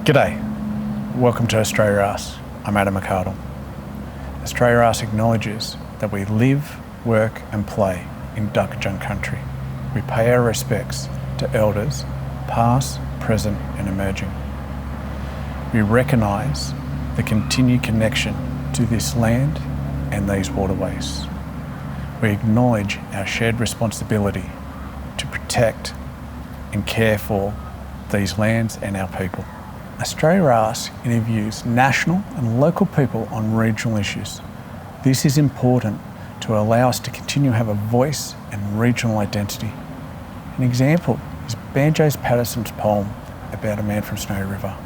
G'day, welcome to Australia Us. I'm Adam McArdle. Australia Us acknowledges that we live, work and play in Dukatjung country. We pay our respects to elders, past, present and emerging. We recognise the continued connection to this land and these waterways. We acknowledge our shared responsibility to protect and care for these lands and our people. Australia Us interviews national and local people on regional issues. This is important to allow us to continue to have a voice and regional identity. An example is Banjos Patterson's poem about a man from Snowy River.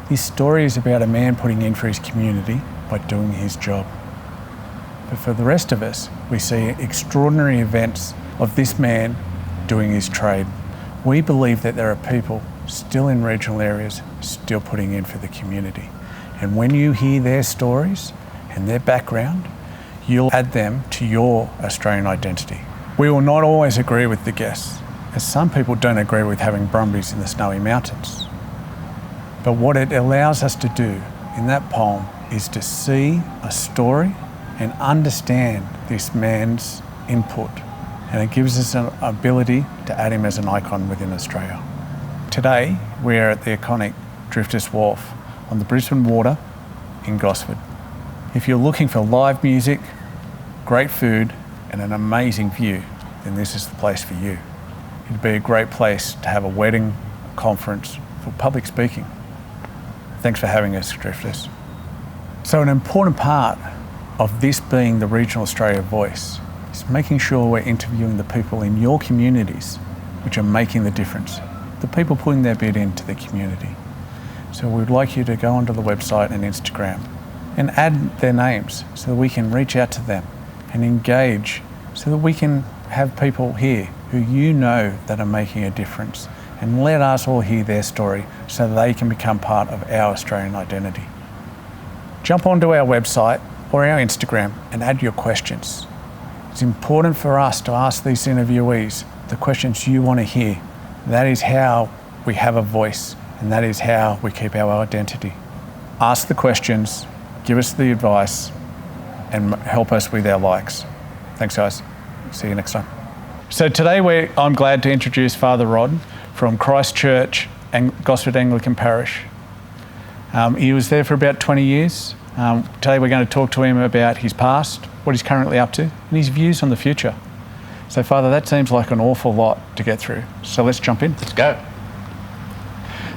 This story is about a man putting in for his community by doing his job. But for the rest of us, we see extraordinary events of this man doing his trade. We believe that there are people still in regional areas, still putting in for the community. And when you hear their stories and their background, you'll add them to your Australian identity. We will not always agree with the guests, as some people don't agree with having brumbies in the Snowy Mountains. But what it allows us to do in that poem is to see a story and understand this man's input. And it gives us an ability to add him as an icon within Australia. Today, we're at the iconic Drifters Wharf on the Brisbane Water in Gosford. If you're looking for live music, great food and an amazing view, then this is the place for you. It'd be a great place to have a wedding, a conference, for public speaking. Thanks for having us, Drifters. So an important part of this being the Regional Australia Voice is making sure we're interviewing the people in your communities which are making the difference, the people putting their bid into the community. So we'd like you to go onto the website and Instagram and add their names so that we can reach out to them and engage so that we can have people here who you know that are making a difference, and let us all hear their story so that they can become part of our Australian identity. Jump onto our website or our Instagram and add your questions. It's important for us to ask these interviewees the questions you want to hear. That is how we have a voice, and that is how we keep our identity. Ask the questions, give us the advice, and help us with our likes. Thanks, guys. See you next time. So today I'm glad to introduce Father Rod from Christchurch and Gosford Anglican Parish. He was there for about 20 years. Today we're going to talk to him about his past, what he's currently up to, and his views on the future. So Father, that seems like an awful lot to get through. So let's jump in. Let's go.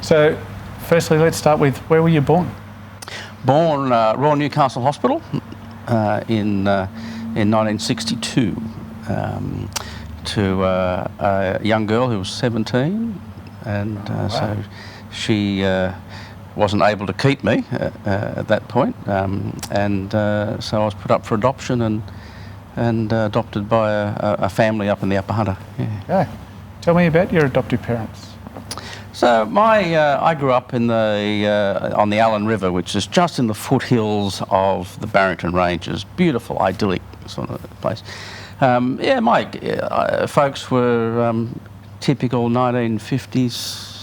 So firstly, let's start with, where were you born? Born Royal Newcastle Hospital in 1962 to a young girl who was 17, and wow. So she wasn't able to keep me at that point, and so I was put up for adoption and adopted by a family up in the Upper Hunter. Yeah. Okay. Tell me about your adoptive parents. So I grew up on the Allen River, which is just in the foothills of the Barrington Ranges. Beautiful, idyllic sort of place. My folks were typical 1950s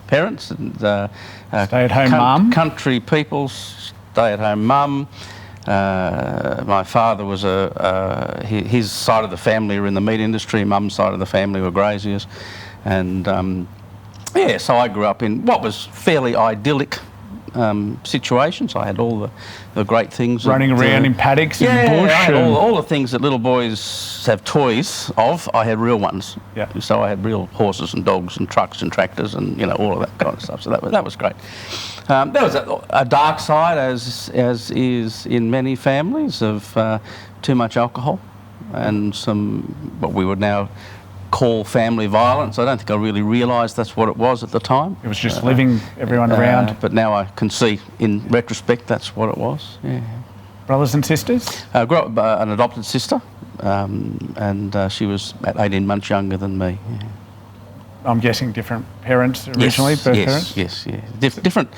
parents, and stay-at-home mum. Country people, stay-at-home mum. My father was his side of the family were in the meat industry. Mum's side of the family were graziers, and so I grew up in what was fairly idyllic situations. I had all the great things. Running around in paddocks in the bush. I had all the things that little boys have toys of. I had real ones. Yeah. So I had real horses and dogs and trucks and tractors and all of that kind of stuff. So that was great. There was a dark side, as is in many families, of too much alcohol and some what we would now call family violence. I don't think I really realised that's what it was at the time. It was just living everyone around. But now I can see, in retrospect, that's what it was. Yeah. Brothers and sisters? I grew up with an adopted sister, and she was about 18 months younger than me. Yeah. I'm guessing different parents originally, parents? Yes. Different,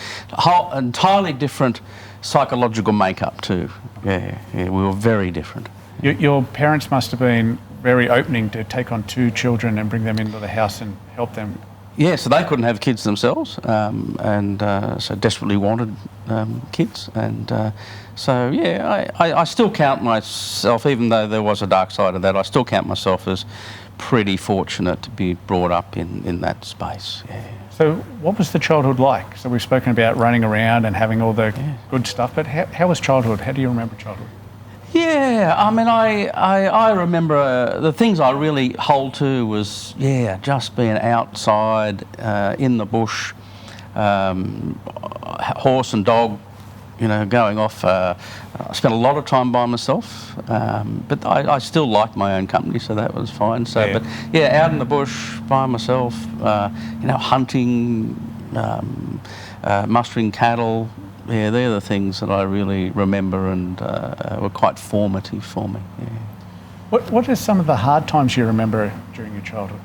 entirely different psychological makeup too. Yeah, we were very different. Your parents must have been very opening to take on two children and bring them into the house and help them yeah, so they couldn't have kids themselves, and so desperately wanted kids. And so, yeah, I still count myself, even though there was a dark side of that, I still count myself as pretty fortunate to be brought up in that space, yeah. So what was the childhood like? So we've spoken about running around and having all the good stuff, but how was childhood? How do you remember childhood? Yeah, I mean, I remember the things I really hold to was, just being outside in the bush, horse and dog, going off. I spent a lot of time by myself, but I still liked my own company, so that was fine. So, but out in the bush by myself, hunting, mustering cattle. Yeah, they're the things that I really remember and were quite formative for me. Yeah. What are some of the hard times you remember during your childhood?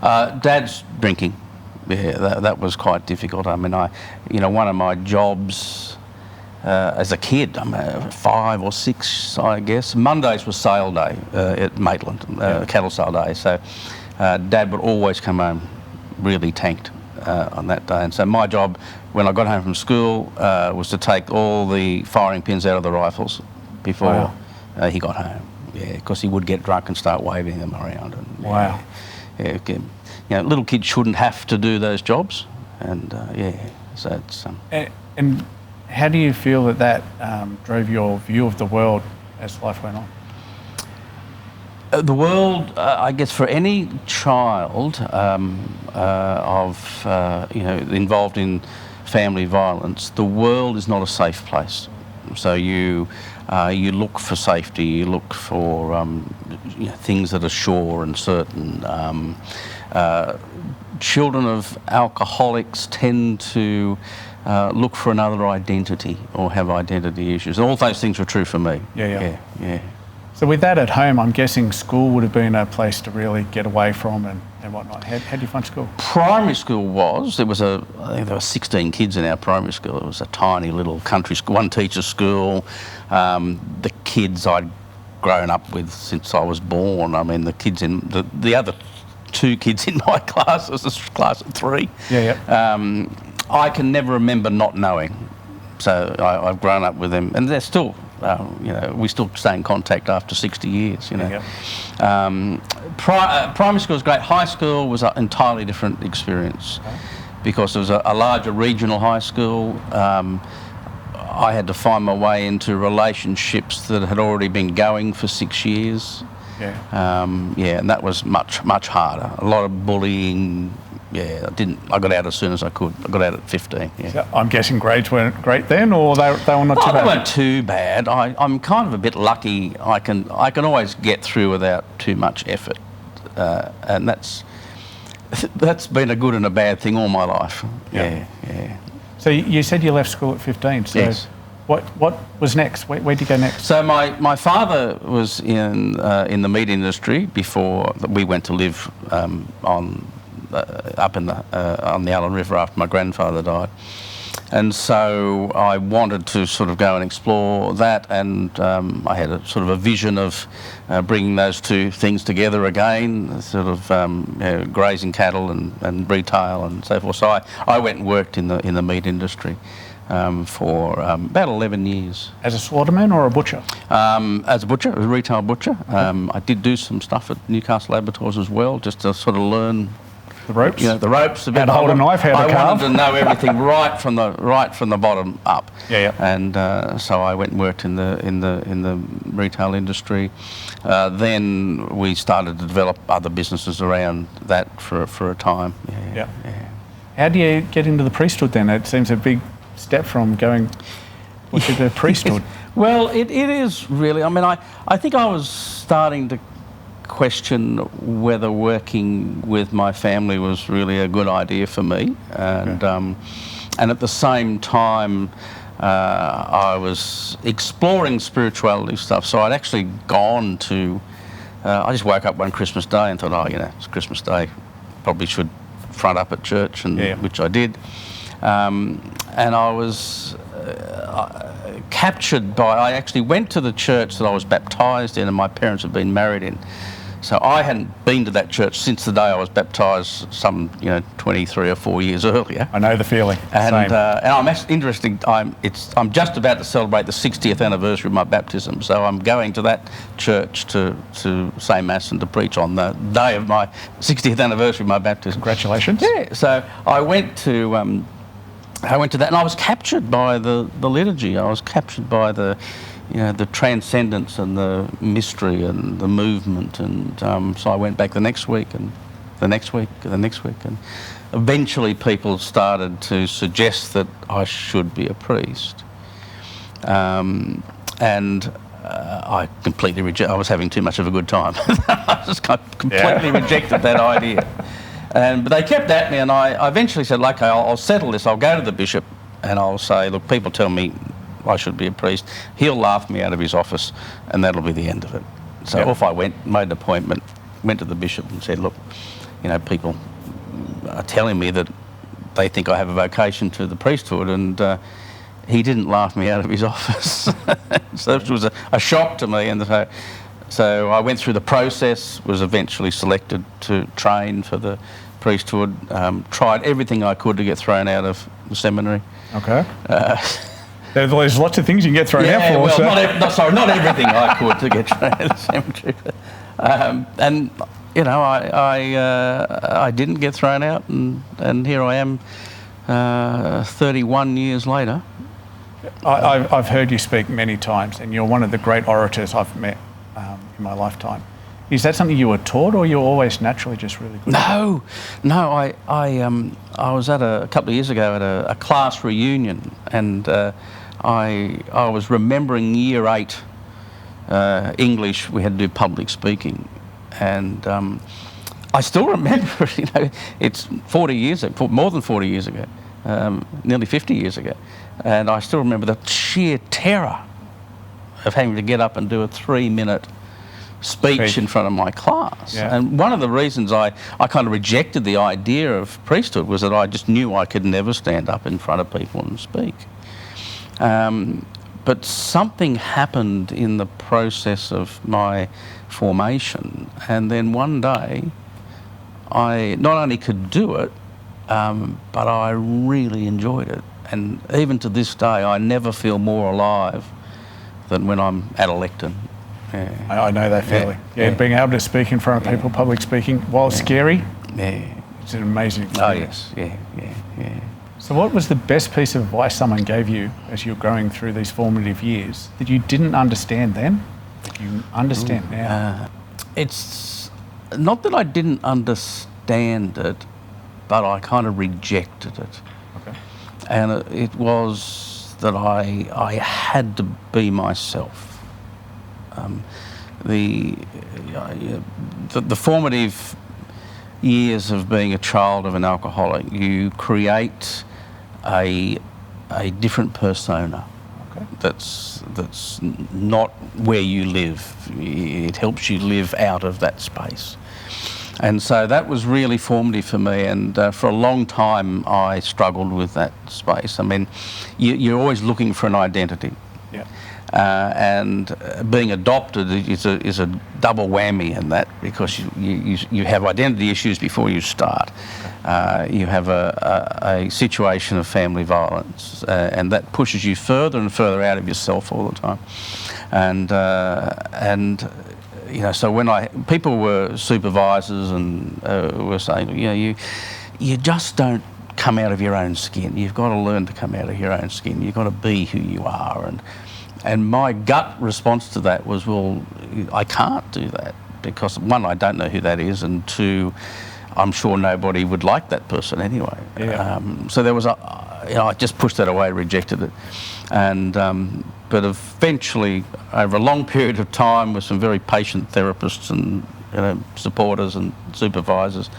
Dad's drinking. Yeah, that was quite difficult. I mean, one of my jobs as a kid, I'm 5 or 6, I guess. Mondays was sale day at Maitland, cattle sale day. So Dad would always come home really tanked on that day. And so my job, when I got home from school, was to take all the firing pins out of the rifles before he got home. Yeah, because he would get drunk and start waving them around. And, wow. Little kids shouldn't have to do those jobs. And so it's... And how do you feel that drove your view of the world as life went on? The world, I guess, for any child involved in family violence, the world is not a safe place. So you look for safety, you look for things that are sure and certain. Children of alcoholics tend to look for another identity or have identity issues. All those things were true for me. Yeah. So with that at home, I'm guessing school would have been a place to really get away from and whatnot. How did you find school? Primary school was, I think there were 16 kids in our primary school. It was a tiny little country school, one teacher's school. The kids I'd grown up with since I was born. I mean, the kids in, the other 2 kids in my class, it was a class of 3. I can never remember not knowing. So I've grown up with them, and they're still... we still stay in contact after 60 years, Primary school was great. High school was an entirely different experience because it was a larger regional high school. I had to find my way into relationships that had already been going for 6 years. And that was much, much harder. A lot of bullying. I got out as soon as I could. I got out at 15. So I'm guessing grades weren't great then, or they were not too bad? They weren't too bad. I'm kind of a bit lucky. I can always get through without too much effort, and that's been a good and a bad thing all my life. Yeah. So you said you left school at 15. So yes. What was next? Where'd you go next? So my father was in the meat industry before we went to live up in on the Allen River after my grandfather died, and so I wanted to sort of go and explore that, and I had a sort of a vision of bringing those 2 things together again, sort of grazing cattle and retail and so forth. So I went and worked in the meat industry for about 11 years. As a slaughterman or a butcher? As a butcher, a retail butcher. I did do some stuff at Newcastle Laboratories as well, just to sort of learn the ropes. The ropes. How to hold a knife, how to carve. I wanted to know everything right from the bottom up. And so I went and worked in the retail industry. Then we started to develop other businesses around that for a time. How do you get into the priesthood then? It seems a big step from going to the priesthood. Well, it is really. I mean, I think I was starting to question whether working with my family was really a good idea for me, and at the same time I was exploring spirituality stuff. So I'd actually gone to I just woke up one Christmas Day and thought, it's Christmas Day, probably should front up at church, and which I did, and I was captured by, I actually went to the church that I was baptised in and my parents had been married in. So I hadn't been to that church since the day I was baptised, some 23 or 4 years earlier. I know the feeling. And Same. I'm interesting. I'm just about to celebrate the 60th anniversary of my baptism, so I'm going to that church to say mass and to preach on the day of my 60th anniversary of my baptism. Congratulations. Yeah. So I went to that, and I was captured by the liturgy. I was captured by the transcendence and the mystery and the movement, and so I went back the next week and the next week and the next week, and eventually people started to suggest that I should be a priest, and I completely rejected. I was having too much of a good time. I just completely rejected that idea, but they kept at me, and I eventually said, "Okay, I'll settle this. I'll go to the bishop and I'll say, look, people tell me I should be a priest. He'll laugh me out of his office, and that'll be the end of it." So off I went, made an appointment, went to the bishop and said, look, people are telling me that they think I have a vocation to the priesthood, and he didn't laugh me out of his office. So it was a shock to me, and so I went through the process, was eventually selected to train for the priesthood, tried everything I could to get thrown out of the seminary. Okay. There's lots of things you can get thrown out for. Well, so. not everything I could to get thrown out of the cemetery. And I didn't get thrown out, and here I am, 31 years later. I've heard you speak many times, and you're one of the great orators I've met in my lifetime. Is that something you were taught, or you're always naturally just really good? No. I was at a couple of years ago at a class reunion, and I was remembering Year 8 English. We had to do public speaking, and I still remember. It's 40 years ago, more than 40 years ago, nearly 50 years ago, and I still remember the sheer terror of having to get up and do a 3-minute speech in front of my class. Yeah. And one of the reasons I kind of rejected the idea of priesthood was that I just knew I could never stand up in front of people and speak. But something happened in the process of my formation, and then one day I not only could do it, but I really enjoyed it. And even to this day, I never feel more alive than when I'm at a lectern. Yeah. I know that feeling. Yeah, being able to speak in front of people, public speaking, while scary, it's an amazing experience. Oh yes, yeah. So what was the best piece of advice someone gave you as you were going through these formative years that you didn't understand then, that you understand now? It's not that I didn't understand it, but I kind of rejected it. Okay. And it was that I had to be myself. The formative years of being a child of an alcoholic, you create a different persona. Okay. That's not where you live. It helps you live out of that space. And so that was really formative for me, and for a long time I struggled with that space. I mean, you're always looking for an identity. Yeah. And being adopted is a double whammy in that, because you have identity issues before you start. You have a situation of family violence, and that pushes you further and further out of yourself all the time. And so when people were supervisors and were saying, you just don't come out of your own skin. You've got to learn to come out of your own skin. You've got to be who you are. And my gut response to that was, well, I can't do that, because one, I don't know who that is, and two, I'm sure nobody would like that person anyway. Yeah. So there was I just pushed that away, rejected it, and but eventually, over a long period of time, with some very patient therapists and supporters and supervisors,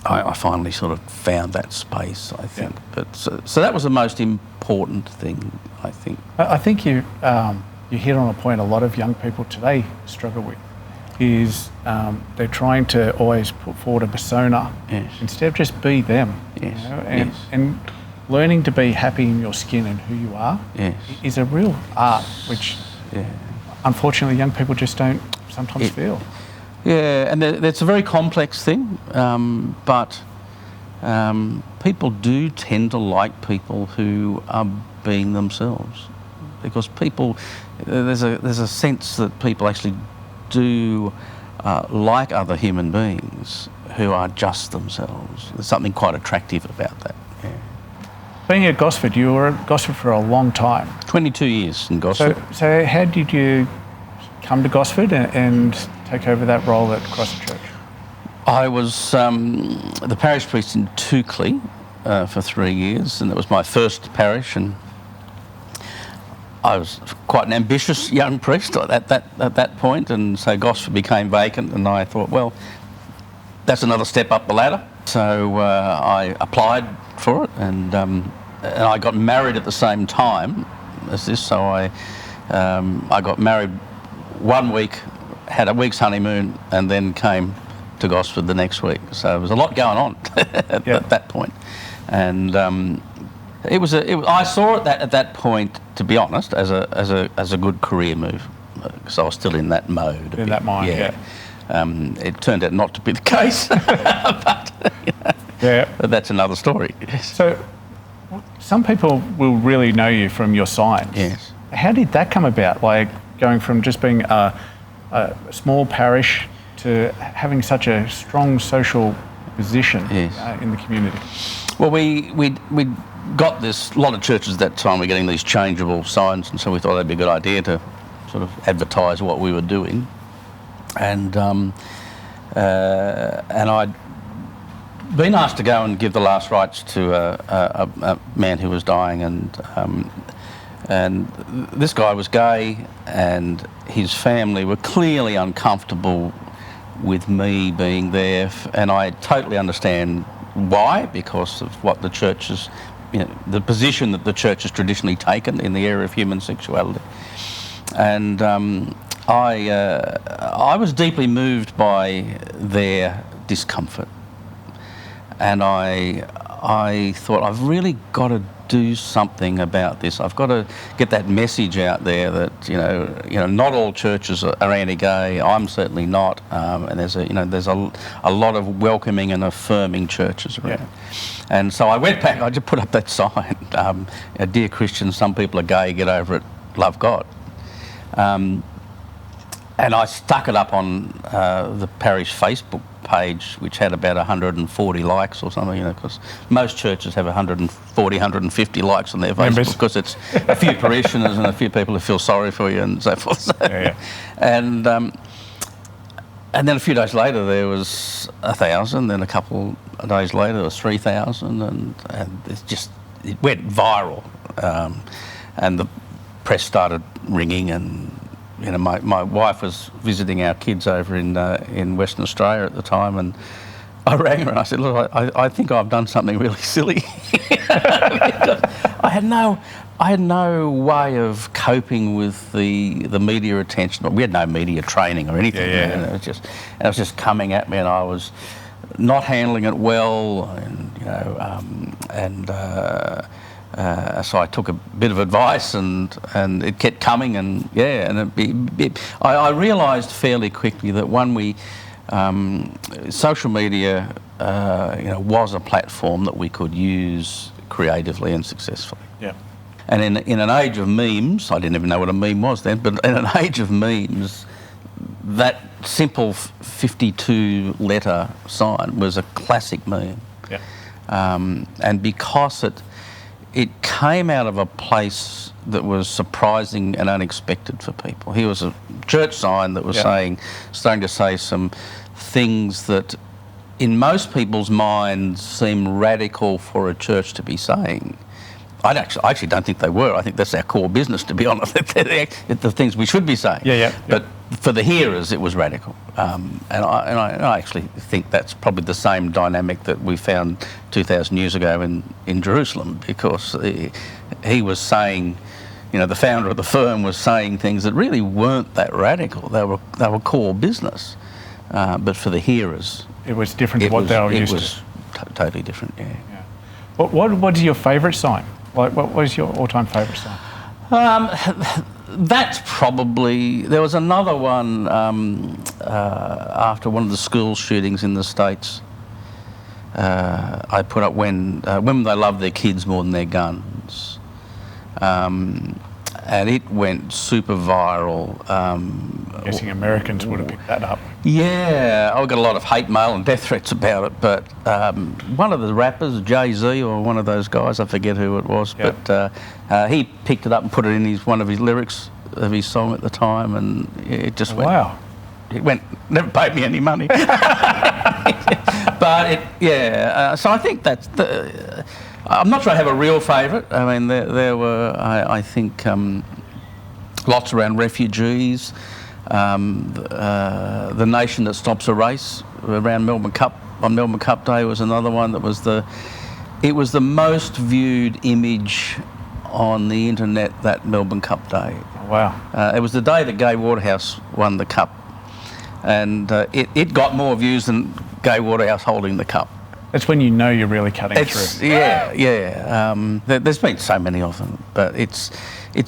I finally sort of found that space, I think. Yeah. But so that was the most important thing, I think. I think you hit on a point a lot of young people today struggle with, is they're trying to always put forward a persona instead of just be them. Yes. And learning to be happy in your skin and who you are is a real art, which unfortunately young people just don't sometimes feel. Yeah, and it's a very complex thing, but people do tend to like people who are being themselves, because there's a sense that people actually do like other human beings who are just themselves. There's something quite attractive about that. Yeah. Being at Gosford, you were at Gosford for a long time. 22 years in Gosford. So how did you come to Gosford and take over that role at Christ Church? I was the parish priest in Toukley for 3 years, and it was my first parish, and I was quite an ambitious young priest at that point, and so Gosford became vacant, and I thought, well, that's another step up the ladder. So I applied for it, and I got married at the same time as this. So I got married 1 week, had a week's honeymoon, and then came to Gosford the next week. So there was a lot going on at that point, and I saw it at that point, to be honest, as a good career move, because I was still in that mode. In that mind, yeah. It turned out not to be the case, but that's another story. So, some people will really know you from your signs. Yes. How did that come about? Like going from just being a small parish to having such a strong social position in the community? Well, we got this. A lot of churches at that time were getting these changeable signs, and so we thought that'd be a good idea to sort of advertise what we were doing. And I'd been asked to go and give the last rites to a man who was dying, and this guy was gay, and his family were clearly uncomfortable with me being there, and I totally understand why, because of what the church has, the position that the church has traditionally taken in the area of human sexuality. And I was deeply moved by their discomfort, and I thought, I've really got to do something about this. I've got to get that message out there that not all churches are anti-gay. I'm certainly not, and there's a lot of welcoming and affirming churches around. Yeah. And so I went back. I just put up that sign, "Dear Christians, some people are gay. Get over it. Love God." And I stuck it up on the parish Facebook page, which had about 140 likes or something, because most churches have 140, 150 likes on their Facebook, because it's a few parishioners and a few people who feel sorry for you and so forth. So, and then a few days later there was 1,000, then a couple of days later there was 3,000, and it went viral, and the press started ringing, and my wife was visiting our kids over in Western Australia at the time, and I rang her and I said, "Look, I think I've done something really silly." Because I had no way of coping with the media attention. We had no media training or anything. It was just coming at me, and I was not handling it well, and so I took a bit of advice, and it kept coming, and I realised fairly quickly that social media was a platform that we could use creatively and successfully. Yeah. And in an age of memes, I didn't even know what a meme was then, but in an age of memes, that simple 52-letter sign was a classic meme. Yeah. And because it came out of a place that was surprising and unexpected for people. Here was a church sign that was starting to say some things that in most people's minds seem radical for a church to be saying. I actually don't think they were. I think that's our core business, to be honest. The things we should be saying. But for the hearers, it was radical. And I actually think that's probably the same dynamic that we found 2,000 years ago in Jerusalem, because he was saying, the founder of the firm was saying things that really weren't that radical. They were core business. But for the hearers, it was different to what they were used to. It was totally different, yeah. What is your favourite sign? What was your all-time favourite sign? That's probably... There was another one after one of the school shootings in the States. I put up when women, they love their kids more than their guns. And it went super viral. I'm guessing Americans would have picked that up. Yeah, I got a lot of hate mail and death threats about it, but one of the rappers, Jay-Z, or one of those guys, I forget who it was, Yep. but he picked it up and put it in one of his lyrics of his song at the time, and it just went... Wow. It went, never paid me any money. But so I think that's I'm not sure I have a real favourite. I mean, there were, I think, lots around refugees. The Nation That Stops a Race around Melbourne Cup, on Melbourne Cup Day, was another one that was it was the most viewed image on the internet that Melbourne Cup Day. Wow. It was the day that Gai Waterhouse won the cup, and it got more views than Gai Waterhouse holding the cup. That's when you know you're really cutting through. Yeah. There's been so many of them, but it's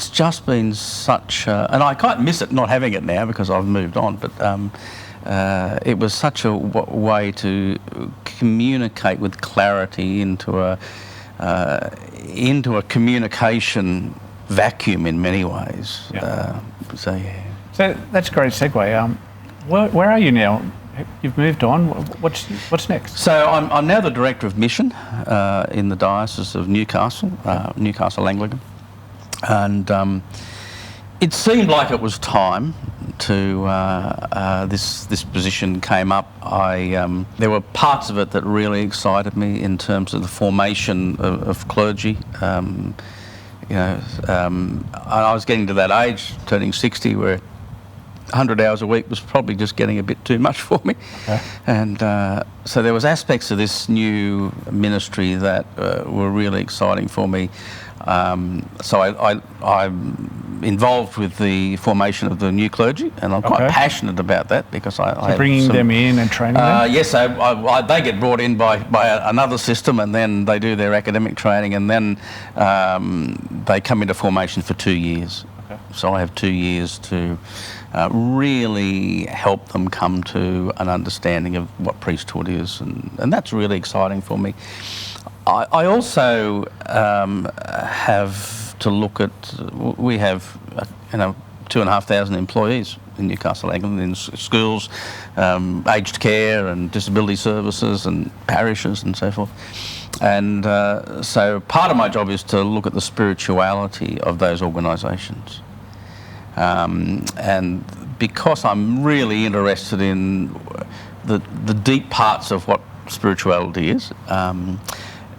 just been such and I quite miss it not having it now because I've moved on, but it was such a way to communicate with clarity into a communication vacuum in many ways. Yeah. So that's a great segue. Where are you now? You've moved on. What's next? So I'm now the Director of Mission in the Diocese of Newcastle, Newcastle Anglican, and it seemed like it was time to this position came up. There were parts of it that really excited me in terms of the formation of clergy. And I was getting to that age, turning 60, where 100 hours a week was probably just getting a bit too much for me. Okay. And so there was aspects of this new ministry that were really exciting for me. So I'm involved with the formation of the new clergy, and I'm quite passionate about that because I bringing them in and training them? Yes, they get brought in by another system, and then they do their academic training, and then they come into formation for 2 years. Okay. So I have 2 years to really help them come to an understanding of what priesthood is, and that's really exciting for me. I also have to look at, we have 2,500 employees in Newcastle Anglican, in schools, aged care and disability services and parishes and so forth. And so part of my job is to look at the spirituality of those organisations. And because I'm really interested in the deep parts of what spirituality is,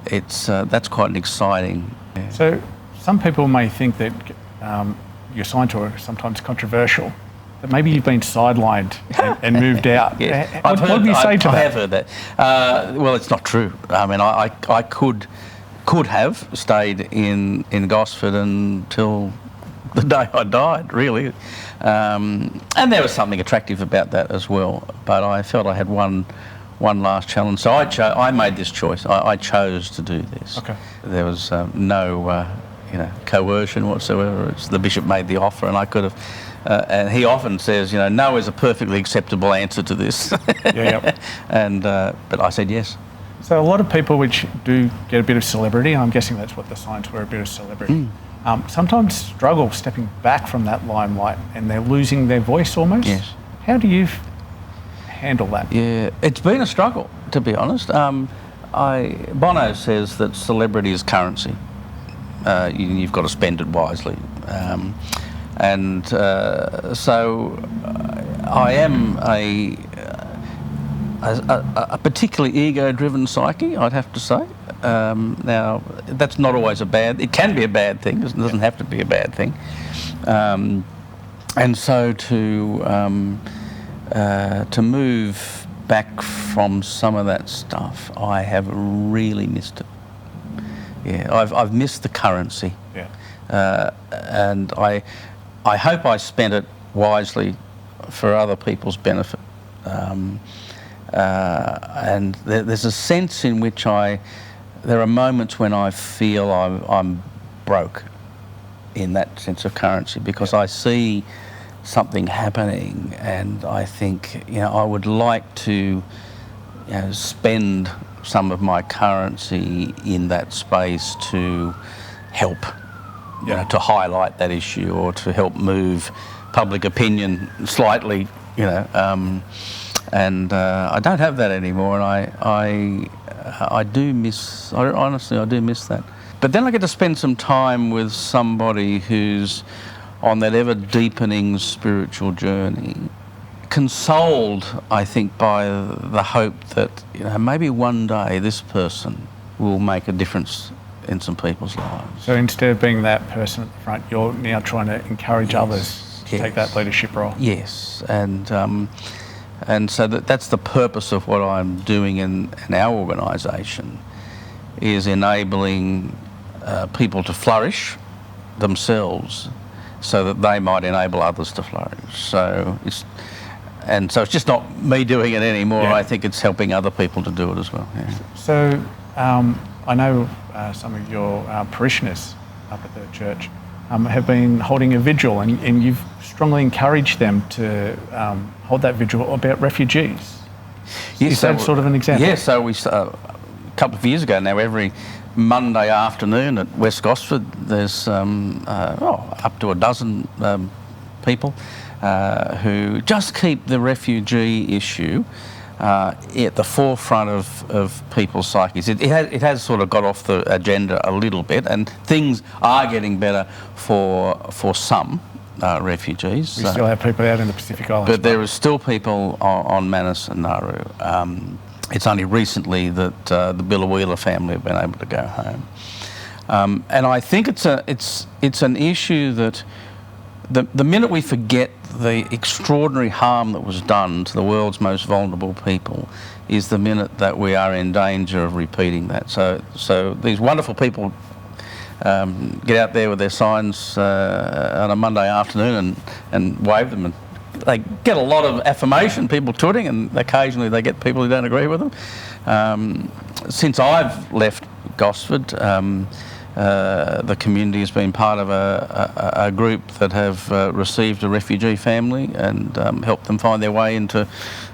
that's quite an exciting... So some people may think that your assigned are sometimes controversial, that maybe you've been sidelined and moved out. Yeah. What do you say to that? I have heard that. Well, it's not true. I mean, I could have stayed in Gosford until the day I died, really. And there was something attractive about that as well. But I felt I had one last challenge. So I made this choice. I chose to do this. Okay. There was no coercion whatsoever. The bishop made the offer, and I could have. And he often says, no is a perfectly acceptable answer to this. Yeah. And but I said yes. So a lot of people which do get a bit of celebrity, and I'm guessing that's what the signs were, a bit of celebrity, sometimes struggle stepping back from that limelight, and they're losing their voice almost. Yes. How do you handle that? Yeah, it's been a struggle, to be honest. Bono says that celebrity is currency. You've got to spend it wisely. So I am a particularly ego-driven psyche, I'd have to say. Now, that's not always it can be a bad thing, it doesn't have to be a bad thing. And so to move back from some of that stuff, I have really missed it. Yeah, I've missed the currency. Yeah. And I hope I spent it wisely for other people's benefit. And there's a sense in which there are moments when I feel I'm broke. in that sense of currency, because I see something happening, and I think, I would like to spend some of my currency in that space to help, to highlight that issue, or to help move public opinion slightly, and I don't have that anymore, and I do miss, honestly, I do miss that. But then I get to spend some time with somebody who's on that ever-deepening spiritual journey, consoled, I think, by the hope that, maybe one day this person will make a difference in some people's lives. So instead of being that person at the front, you're now trying to encourage others to take that leadership role. Yes, and so that's the purpose of what I'm doing in our organisation, is enabling people to flourish themselves so that they might enable others to flourish. So it's just not me doing it anymore. I think it's helping other people to do it as well. Yeah. So I know some of your parishioners up at the church have been holding a vigil, and you've strongly encouraged them to hold that vigil about refugees. Yes, Is that sort of an example? Yeah, so a couple of years ago now, every Monday afternoon at West Gosford, there's up to a dozen people who just keep the refugee issue at the forefront of people's psyches. It has sort of got off the agenda a little bit, and things are getting better for some refugees. We still have people out in the Pacific Islands. But there are still people on Manus and Nauru. It's only recently that the Biloela family have been able to go home. And I think it's an issue that the minute we forget the extraordinary harm that was done to the world's most vulnerable people is the minute that we are in danger of repeating that. So these wonderful people get out there with their signs on a Monday afternoon and wave them, and they get a lot of affirmation, people tooting, and occasionally they get people who don't agree with them. Since I've left Gosford, the community has been part of a group that have received a refugee family and helped them find their way into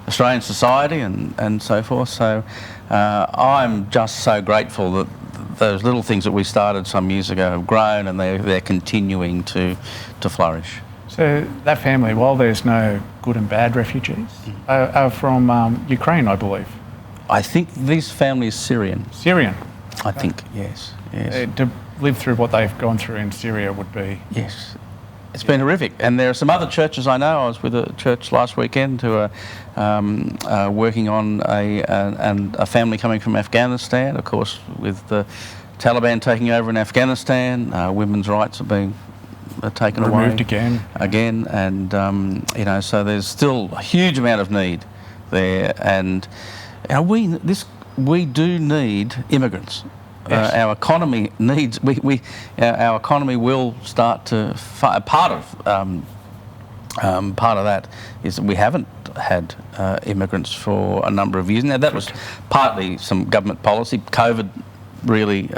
Australian society and so forth. So I'm just so grateful that those little things that we started some years ago have grown, and they're continuing to flourish. So that family, while there's no good and bad refugees, are from Ukraine, I believe. I think this family is Syrian. Syrian? I think, yes. To live through what they've gone through in Syria would be... Yes. It's been horrific. And there are some other churches I know. I was with a church last weekend who are working on a family coming from Afghanistan. Of course, with the Taliban taking over in Afghanistan, women's rights are being taken away. Removed again. And, so there's still a huge amount of need there. And we do need immigrants. Yes. Our economy needs. Our economy will start to. Part of that is that we haven't had immigrants for a number of years. Now that was partly some government policy. COVID really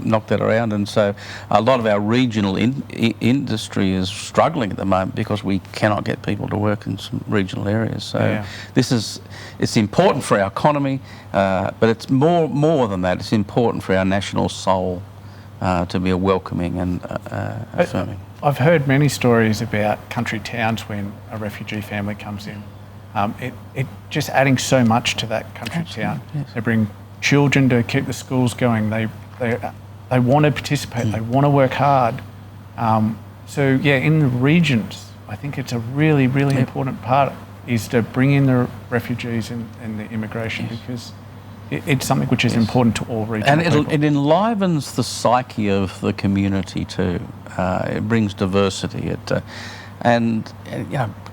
knocked that around, and so a lot of our regional industry is struggling at the moment because we cannot get people to work in some regional areas. So it's important for our economy, but it's more than that. It's important for our national soul to be a welcoming and affirming. I've heard many stories about country towns when a refugee family comes in. It just adding so much to that country town. Yes. They bring children to keep the schools going. They want to participate. They want to work hard. In the regions, I think it's a really, really important part is to bring in the refugees and the immigration, because it's something which is important to all regional people. And it enlivens the psyche of the community too. It brings diversity.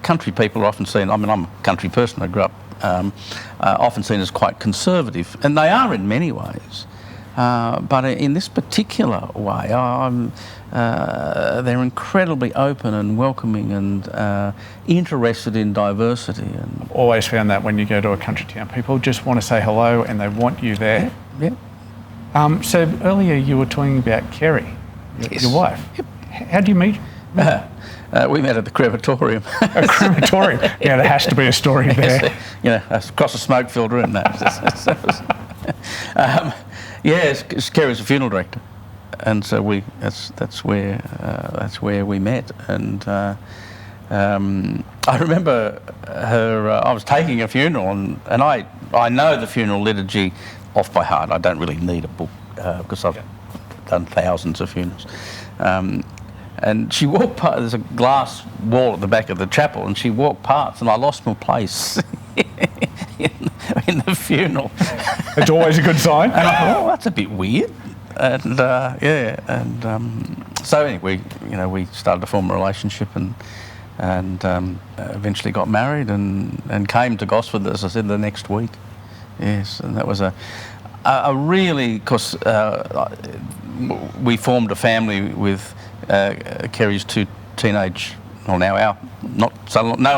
Country people are often seen. I mean, I'm a country person. I grew up often seen as quite conservative, and they are in many ways. But in this particular way, they're incredibly open and welcoming and interested in diversity. And I've always found that when you go to a country town, people just want to say hello and they want you there. Yeah. So earlier you were talking about Kerry, your wife. Yep. How do you meet? We met at the crematorium. A crematorium? Yeah, there has to be a story there. Across a smoke-filled room. No, it's Kerry's a funeral director, and so that's where we met. And I remember her. I was taking a funeral, and I know the funeral liturgy off by heart. I don't really need a book because I've done thousands of funerals. And she walked past, there's a glass wall at the back of the chapel, and she walked past, and I lost my place in the funeral. It's always a good sign. And I thought, that's a bit weird. And so anyway, we started to form a relationship, and eventually got married, and came to Gosford, as I said, the next week. Yes, and that was a really, because we formed a family with Kerry's two teenage, well now no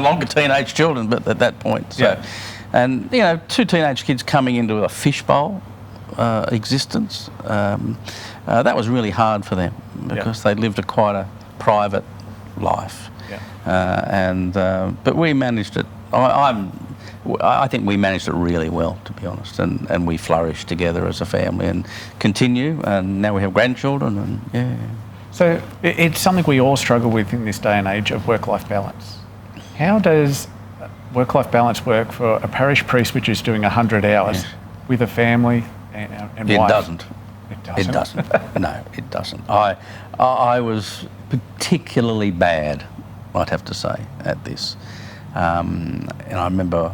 longer teenage children, but at that point. So, yeah. And two teenage kids coming into a fishbowl existence, that was really hard for them because they lived quite a private life. Yeah. But we managed it. I think we managed it really well, to be honest, and we flourished together as a family and continue, and now we have grandchildren, and yeah. So it's something we all struggle with in this day and age of work-life balance. How does work-life balance work for a parish priest which is doing 100 hours with a family and It wife? Doesn't. It doesn't. No, it doesn't. I was particularly bad, I'd have to say, at this. And I remember,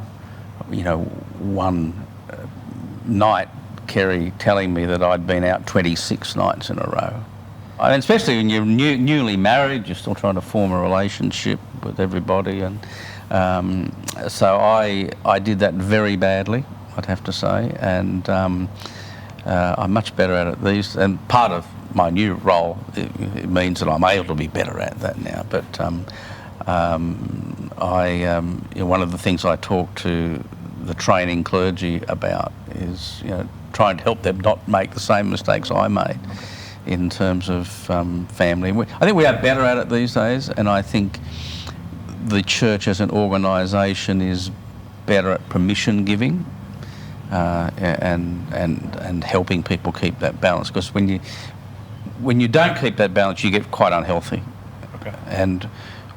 one night, Kerry telling me that I'd been out 26 nights in a row. And especially when you're newly married, you're still trying to form a relationship with everybody. And so I did that very badly, I'd have to say. And I'm much better at it these. And part of my new role, it means that I'm able to be better at that now. But one of the things I talk to the training clergy about is trying to help them not make the same mistakes I made in terms of family. I think we are better at it these days, and I think the church as an organisation is better at permission giving and helping people keep that balance. Because when you don't keep that balance, you get quite unhealthy. Okay. And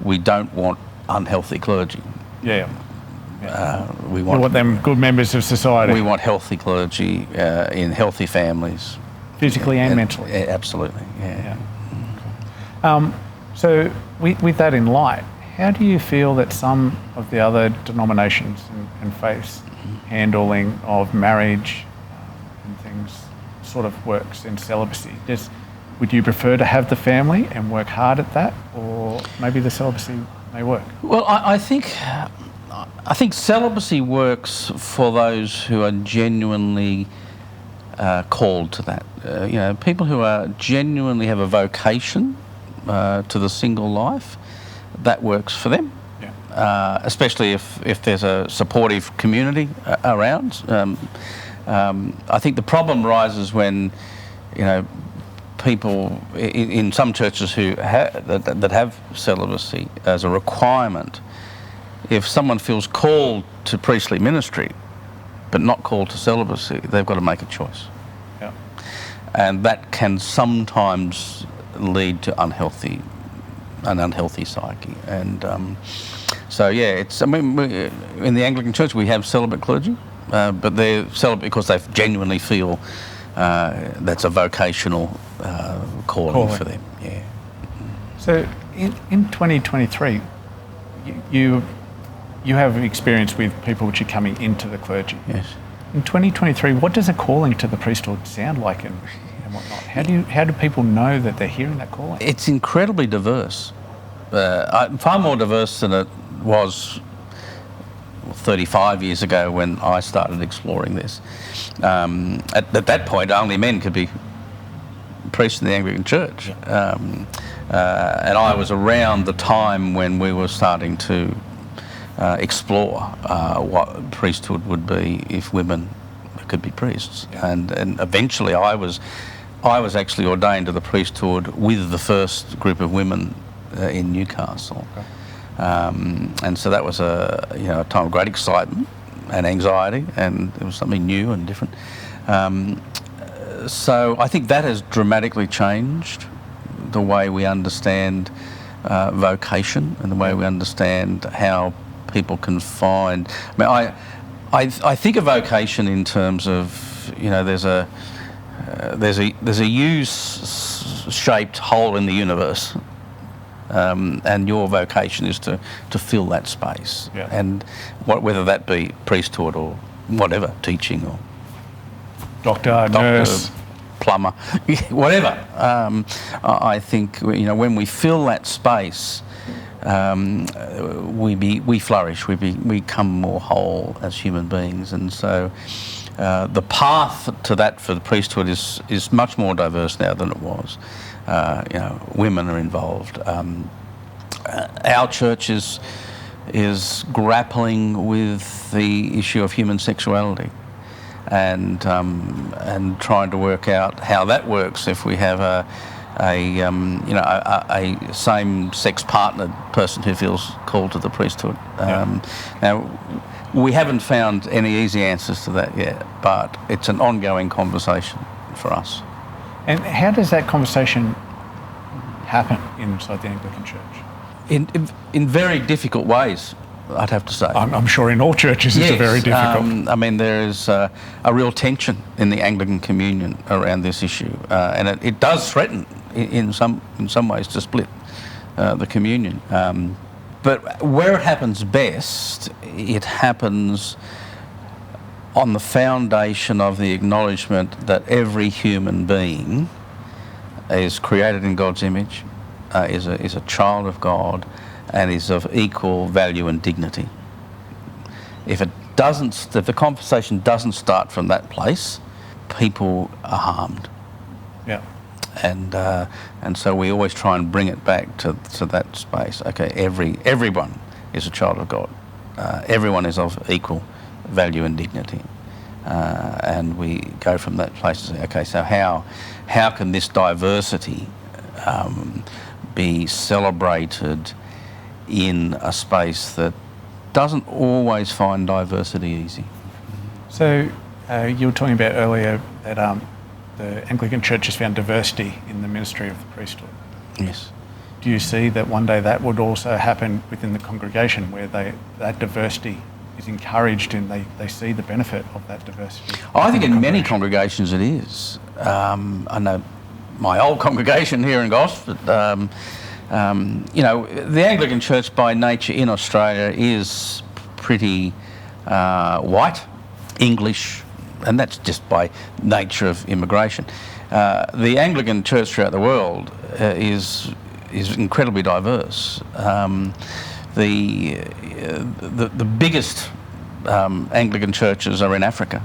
we don't want unhealthy clergy. Yeah. We want them good members of society. We want healthy clergy in healthy families. Physically and mentally. Absolutely, yeah. So with that in light, how do you feel that some of the other denominations and faiths handling of marriage and things sort of works in celibacy? Would you prefer to have the family and work hard at that, or maybe the celibacy may work? Well, I think celibacy works for those who are genuinely called to that. People who are genuinely have a vocation to the single life, that works for them. Yeah. Especially if there's a supportive community around. I think the problem rises when, people in some churches who that have celibacy as a requirement, if someone feels called to priestly ministry but not called to celibacy, they've got to make a choice. Yeah. And that can sometimes lead to an unhealthy psyche. And in the Anglican Church we have celibate clergy, but they're celibate because they genuinely feel that's a vocational calling for them. Yeah. So in 2023, you have experience with people which are coming into the clergy. Yes. In 2023, what does a calling to the priesthood sound like and whatnot? How do people know that they're hearing that calling? It's incredibly diverse, far more diverse than it was 35 years ago when I started exploring this. At that point, only men could be priests in the Anglican Church. Yeah. And I was around the time when we were starting to explore what priesthood would be if women could be priests. Yeah. And eventually I was I was actually ordained to the priesthood with the first group of women in Newcastle. Okay. And so that was a time of great excitement and anxiety, and it was something new and different. So I think that has dramatically changed the way we understand vocation and the way we understand how people can find. I mean, I think of vocation in terms of, there's a U-shaped hole in the universe. And your vocation is to fill that space, Yeah. and whether that be priesthood or whatever, teaching or Doctor, nurse, plumber, whatever. I think when we fill that space, we flourish. We become more whole as human beings, and so the path to that for the priesthood is much more diverse now than it was. Women are involved. Our church is grappling with the issue of human sexuality, and trying to work out how that works if we have a same-sex partnered person who feels called to the priesthood. Now, we haven't found any easy answers to that yet, but it's an ongoing conversation for us. And how does that conversation happen inside the Anglican Church? In very difficult ways, I'd have to say. I'm sure in all churches it's very difficult. I mean, there is a real tension in the Anglican communion around this issue, and it does threaten, in some ways, to split the communion. But where it happens best, it happens on the foundation of the acknowledgement that every human being is created in God's image, is a child of God, and is of equal value and dignity. If the conversation doesn't start from that place, people are harmed. Yeah. And so we always try and bring it back to that space. Okay, everyone is a child of God. Everyone is of equal value and dignity. And we go from that place to say, okay, so how can this diversity be celebrated in a space that doesn't always find diversity easy? So you were talking about earlier that the Anglican Church has found diversity in the ministry of the priesthood. Yes. Do you see that one day that would also happen within the congregation, where that diversity is encouraged and they see the benefit of that diversity? I think in many congregations it is. I know my old congregation here in Gosford, the Anglican Church by nature in Australia is pretty white, English, and that's just by nature of immigration. The Anglican Church throughout the world is incredibly diverse. The biggest Anglican churches are in Africa.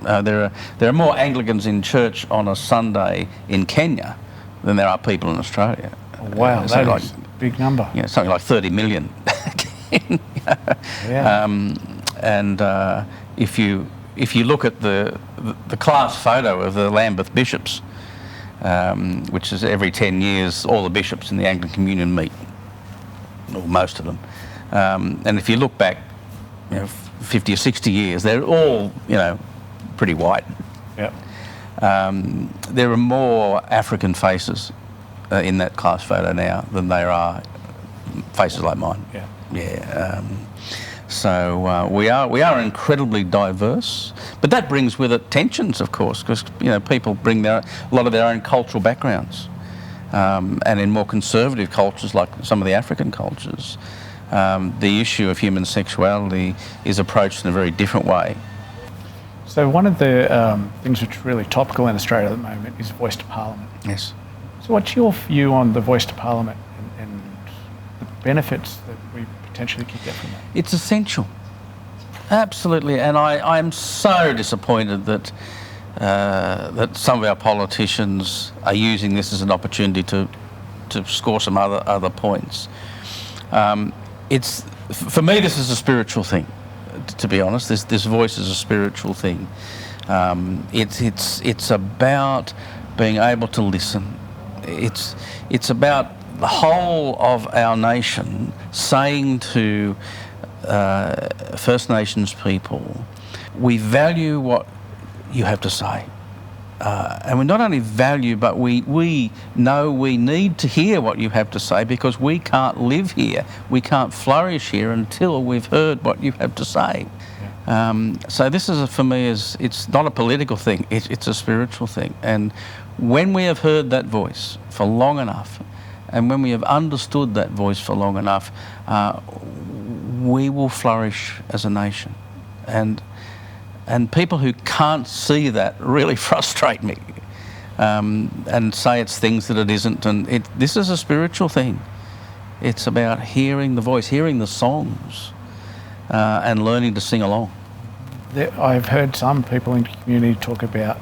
There are more Anglicans in church on a Sunday in Kenya than there are people in Australia. Wow, that is a big number. Something like 30 million. Yeah. And if you look at the class photo of the Lambeth bishops, which is every 10 years all the bishops in the Anglican Communion meet, or most of them, and if you look back 50 or 60 years, they're all pretty white. Yep. There are more African faces in that class photo now than there are faces like mine. Yeah. Yeah. So we are incredibly diverse, but that brings with it tensions, of course, because people bring a lot of their own cultural backgrounds, and in more conservative cultures like some of the African cultures, the issue of human sexuality is approached in a very different way. So one of the things which is really topical in Australia at the moment is voice to Parliament. Yes. So what's your view on the voice to Parliament and the benefits that we potentially could get from that? It's essential. Absolutely. And I'm so disappointed that some of our politicians are using this as an opportunity to score some other points. For me, this is a spiritual thing. To be honest, this voice is a spiritual thing. It's about being able to listen. It's about the whole of our nation saying to First Nations people, we value what you have to say. And we not only value, but we know we need to hear what you have to say, because we can't live here, we can't flourish here until we've heard what you have to say. So this is, for me, it's not a political thing, it's a spiritual thing. And when we have heard that voice for long enough, and when we have understood that voice for long enough, we will flourish as a nation. And people who can't see that really frustrate me, and say it's things that it isn't. And this is a spiritual thing. It's about hearing the voice, hearing the songs, and learning to sing along. I've heard some people in the community talk about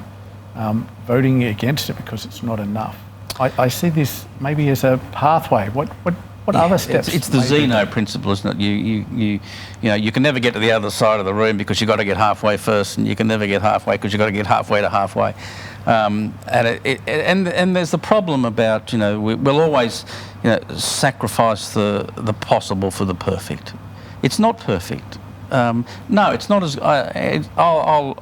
voting against it because it's not enough. I see this maybe as a pathway. What other steps? It's the Zeno principle, isn't it? You know, you can never get to the other side of the room because you've got to get halfway first, and you can never get halfway because you've got to get halfway to halfway. And there's the problem about, you know, we'll always, you know, sacrifice the possible for the perfect. It's not perfect. No, it's not as. I'll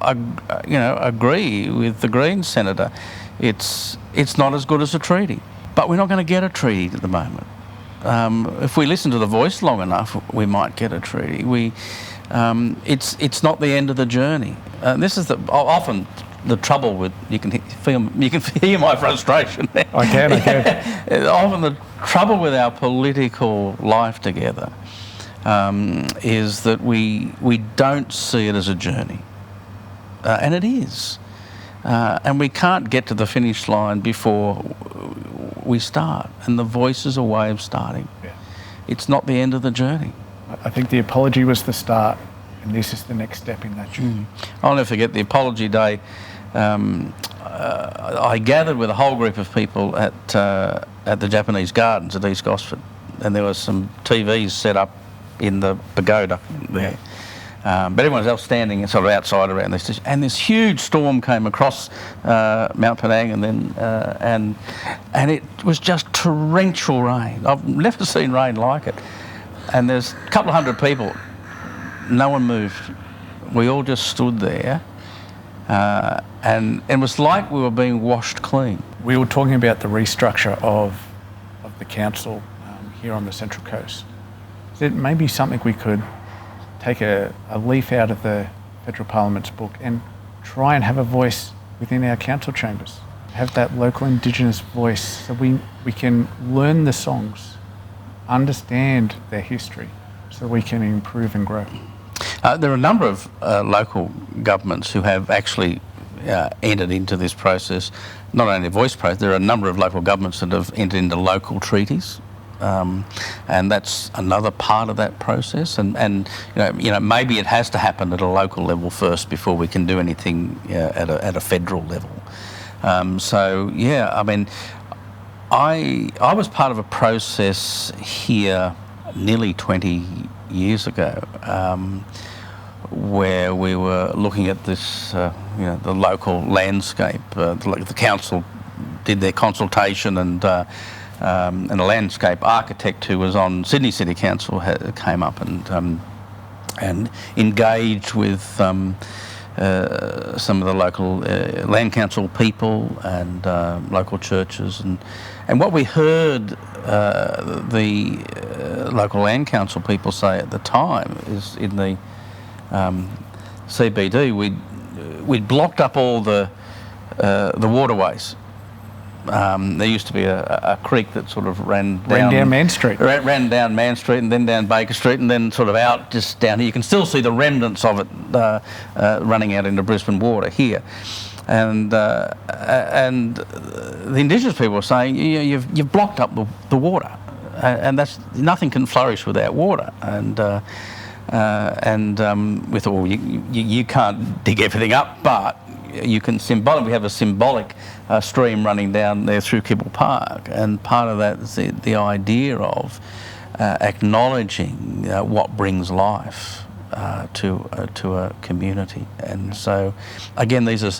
you know, agree with the Greens senator. It's not as good as a treaty, but we're not going to get a treaty at the moment. If we listen to the voice long enough, we might get a treaty. It's not the end of the journey. This is often the trouble with, you can hear my frustration there. I can. Often the trouble with our political life together is that we don't see it as a journey, and it is. And we can't get to the finish line before we start, and the voice is a way of starting. Yeah. It's not the end of the journey. I think the apology was the start, and this is the next step in that journey. I'll never forget the apology day. I gathered with a whole group of people at the Japanese Gardens at East Gosford, and there were some TVs set up in the pagoda there. Yeah. But everyone else standing sort of outside around this, and this huge storm came across Mount Penang, and then and it was just torrential rain. I've never seen rain like it. And there's a couple of hundred people. No one moved. We all just stood there, and it was like we were being washed clean. We were talking about the restructure of the council here on the Central Coast. Is it maybe something we could take a leaf out of the Federal Parliament's book and try and have a voice within our council chambers? Have that local Indigenous voice so we can learn the songs, understand their history, so we can improve and grow. There are a number of local governments who have actually entered into this process. Not only a voice process, there are a number of local governments that have entered into local treaties. And that's another part of that process, and you know maybe it has to happen at a local level first before we can do anything at a federal level. So yeah, I mean, I was part of a process here nearly 20 years ago, where we were looking at this, you know, the local landscape. The council did their consultation, and a landscape architect who was on Sydney City Council came up and engaged with some of the local land council people and local churches, and what we heard the local land council people say at the time is, in the CBD we'd blocked up all the waterways. There used to be a creek that sort of ran down Main Street. Ran down Main Street and then down Baker Street and then sort of out just down here. You can still see the remnants of it running out into Brisbane water here. And the Indigenous people were saying, you've blocked up the water, and that's, nothing can flourish without water. And we thought, well, you can't dig everything up, but you can we have a symbolic stream running down there through Kibble Park, and part of that is the idea of acknowledging what brings life to a community. And so, again, these are,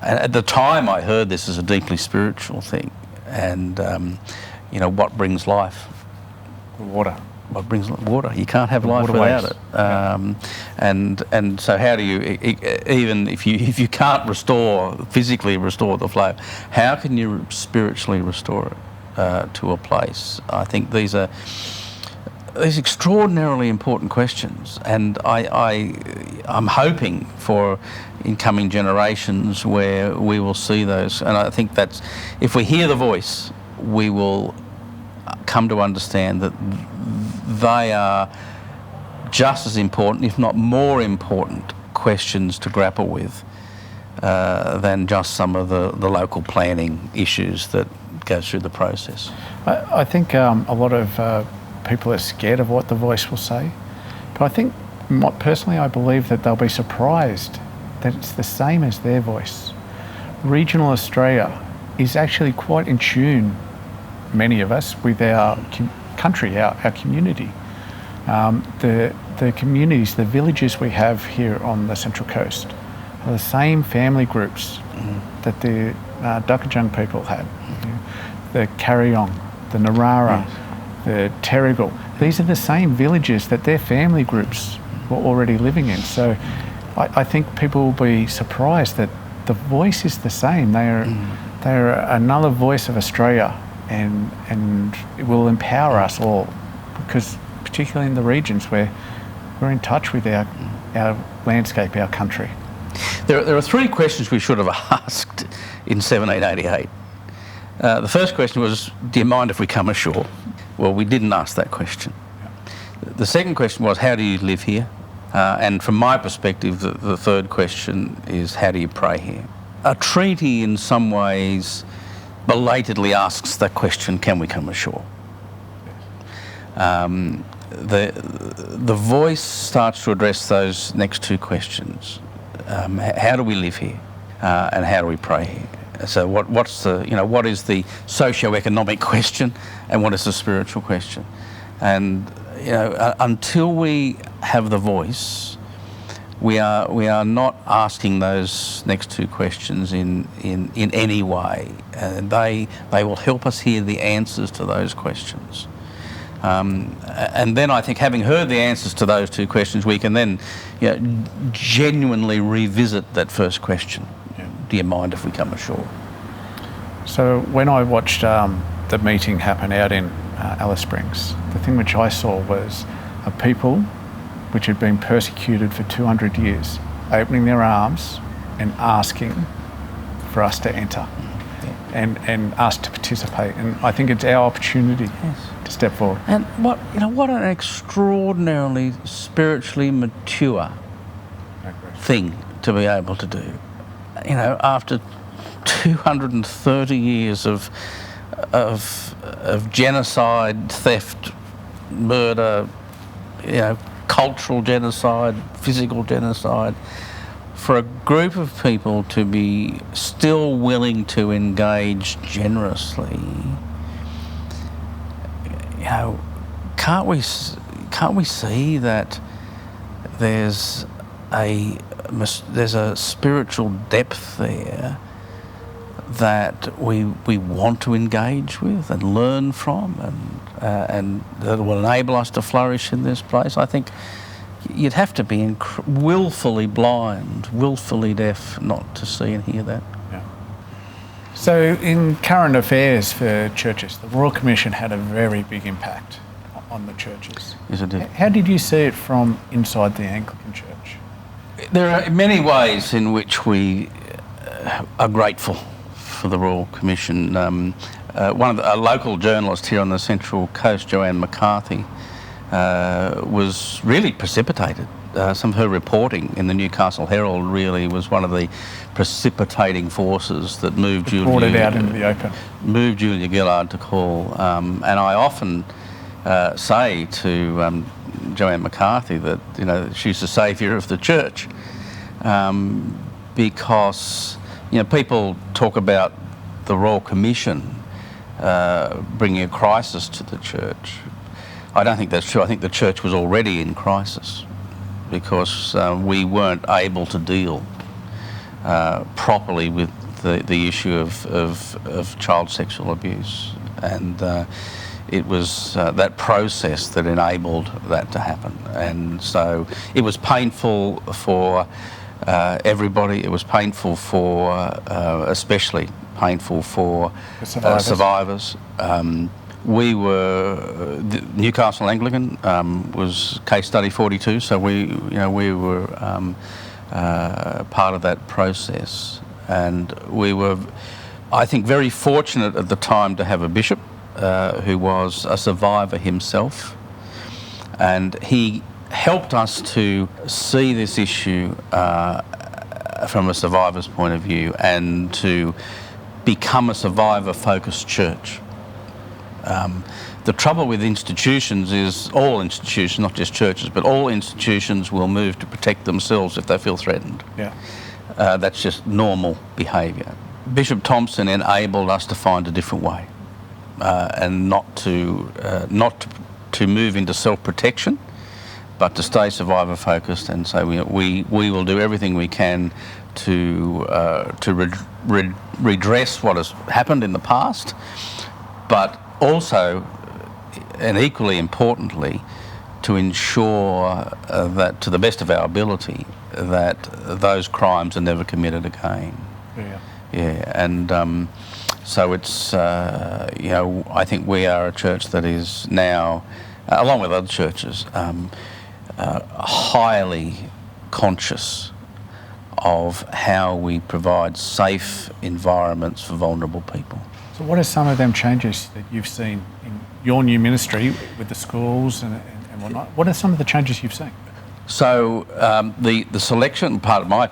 at the time I heard this as a deeply spiritual thing, and what brings life? Water. What brings water? You can't have life without it. And so how do you, even if you can't physically restore the flow, how can you spiritually restore it to a place? I think these are extraordinarily important questions, and I'm hoping for incoming generations where we will see those. And I think that's, if we hear the voice, we will come to understand that they are just as important, if not more important, questions to grapple with than just some of the local planning issues that go through the process. I think a lot of people are scared of what the voice will say, but I think, personally, I believe that they'll be surprised that it's the same as their voice. Regional Australia is actually quite in tune, many of us, with our country, our community. The communities, the villages we have here on the Central Coast are the same family groups that the Dukajung people had. The Carryong, the Narara, the Terrigal. These are the same villages that their family groups were already living in. So I think people will be surprised that the voice is the same. They're another voice of Australia, and it will empower us all, because particularly in the regions where we're in touch with our landscape, our country. There are three questions we should have asked in 1788. The first question was, do you mind if we come ashore? Well, we didn't ask that question. The second question was, how do you live here? And from my perspective, the third question is, how do you pray here? A treaty in some ways belatedly asks that question, can we come ashore? The voice starts to address those next two questions. How do we live here? And how do we pray here? So what is the socio-economic question, and what is the spiritual question? And until we have the voice, we are not asking those next two questions in any way. They will help us hear the answers to those questions. And then I think, having heard the answers to those two questions, we can then genuinely revisit that first question. Do you mind if we come ashore? So when I watched the meeting happen out in Alice Springs, the thing which I saw was a people which had been persecuted for 200 years opening their arms and asking for us to enter and us to participate. And I think it's our opportunity to step forward. And what an extraordinarily spiritually mature thing to be able to do. After 230 years of genocide, theft, murder, cultural genocide, physical genocide, for a group of people to be still willing to engage generously, can't we see that there's a spiritual depth there that we want to engage with and learn from, and that will enable us to flourish in this place? I think you'd have to be willfully blind, willfully deaf not to see and hear that. Yeah. So in current affairs for churches, the Royal Commission had a very big impact on the churches. Yes, it did. How did you see it from inside the Anglican Church? There are many ways in which we are grateful for the Royal Commission. A local journalist here on the Central Coast, Joanne McCarthy, was really precipitated. Some of her reporting in the Newcastle Herald really was one of the precipitating forces that moved brought it out into the open. Moved Julia Gillard to call. And I often say to Joanne McCarthy that she's the saviour of the church, because people talk about the Royal Commission bringing a crisis to the church. I don't think that's true. I think the church was already in crisis. because we weren't able to deal properly with the issue of child sexual abuse, and it was that process that enabled that to happen. And so it was painful for everybody. It was painful for, especially painful for survivors. We were Newcastle Anglican was case study 42, so we were part of that process, and we were, I think, very fortunate at the time to have a bishop who was a survivor himself, and he helped us to see this issue from a survivor's point of view and to become a survivor-focused church. The trouble with institutions is all institutions, not just churches, but all institutions will move to protect themselves if they feel threatened. Yeah. That's just normal behaviour. Bishop Thompson enabled us to find a different way, and not to move into self-protection, but to stay survivor-focused and say we will do everything we can to redress what has happened in the past, but also, and equally importantly, to ensure that, to the best of our ability, that those crimes are never committed again. Yeah. Yeah, and so it's, I think we are a church that is now, along with other churches, highly conscious of how we provide safe environments for vulnerable people. So what are some of them changes that you've seen in your new ministry with the schools and whatnot? What are some of the changes you've seen? So the selection, part of my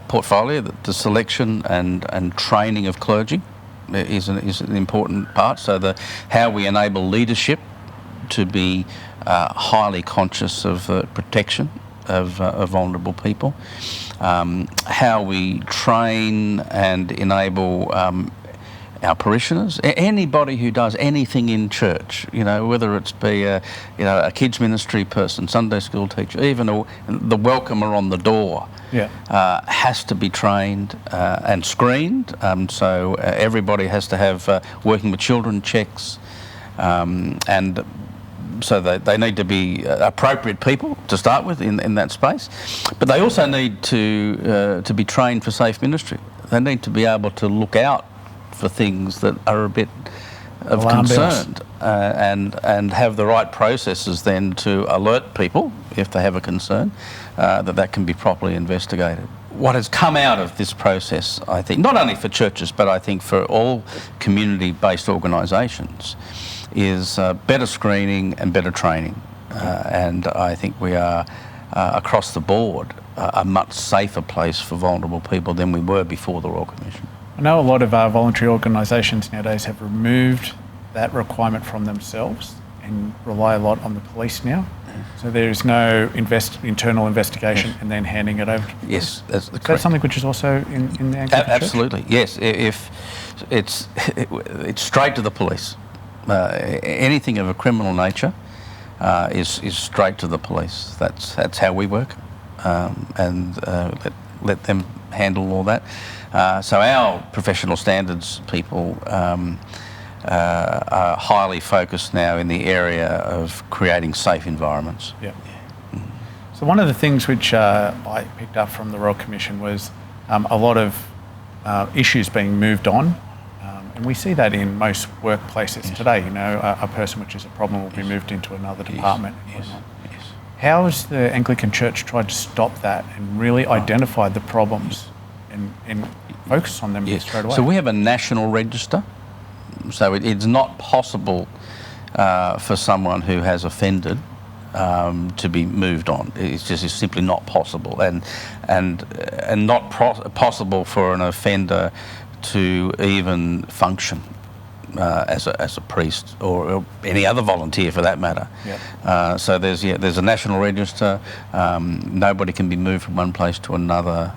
portfolio, the selection and training of clergy is an important part. So how we enable leadership to be highly conscious of protection of vulnerable people, how we train and enable our parishioners, anybody who does anything in church, whether it's be a kids ministry person, Sunday school teacher, even the welcomer on the door, has to be trained and screened. So everybody has to have working with children checks, and so they need to be appropriate people to start with in that space, but they also need to be trained for safe ministry. They need to be able to look out for things that are a bit of concern, and have the right processes then to alert people if they have a concern, that can be properly investigated. What has come out of this process, I think, not only for churches but I think for all community-based organisations, is better screening and better training, and I think we are across the board a much safer place for vulnerable people than we were before the Royal Commission. I know a lot of voluntary organisations nowadays have removed that requirement from themselves and rely a lot on the police now. So there is no internal investigation and then handing it over to the police. Yes, that's correct. Is that something which is also in the Anglican Church? Absolutely, yes. If it's straight to the police. Anything of a criminal nature is straight to the police. That's how we work, and let them handle all that. So our professional standards people are highly focused now in the area of creating safe environments. Yeah. So one of the things which I picked up from the Royal Commission was a lot of issues being moved on, and we see that in most workplaces today. A person which is a problem will be moved into another department. Yes. How has the Anglican Church tried to stop that and really identify the problems and focus on them straight away? So we have a national register. So it's not possible for someone who has offended to be moved on. It's simply not possible, and not possible for an offender to even function as a priest or any other volunteer for that matter. Yep. So there's a national register. Nobody can be moved from one place to another.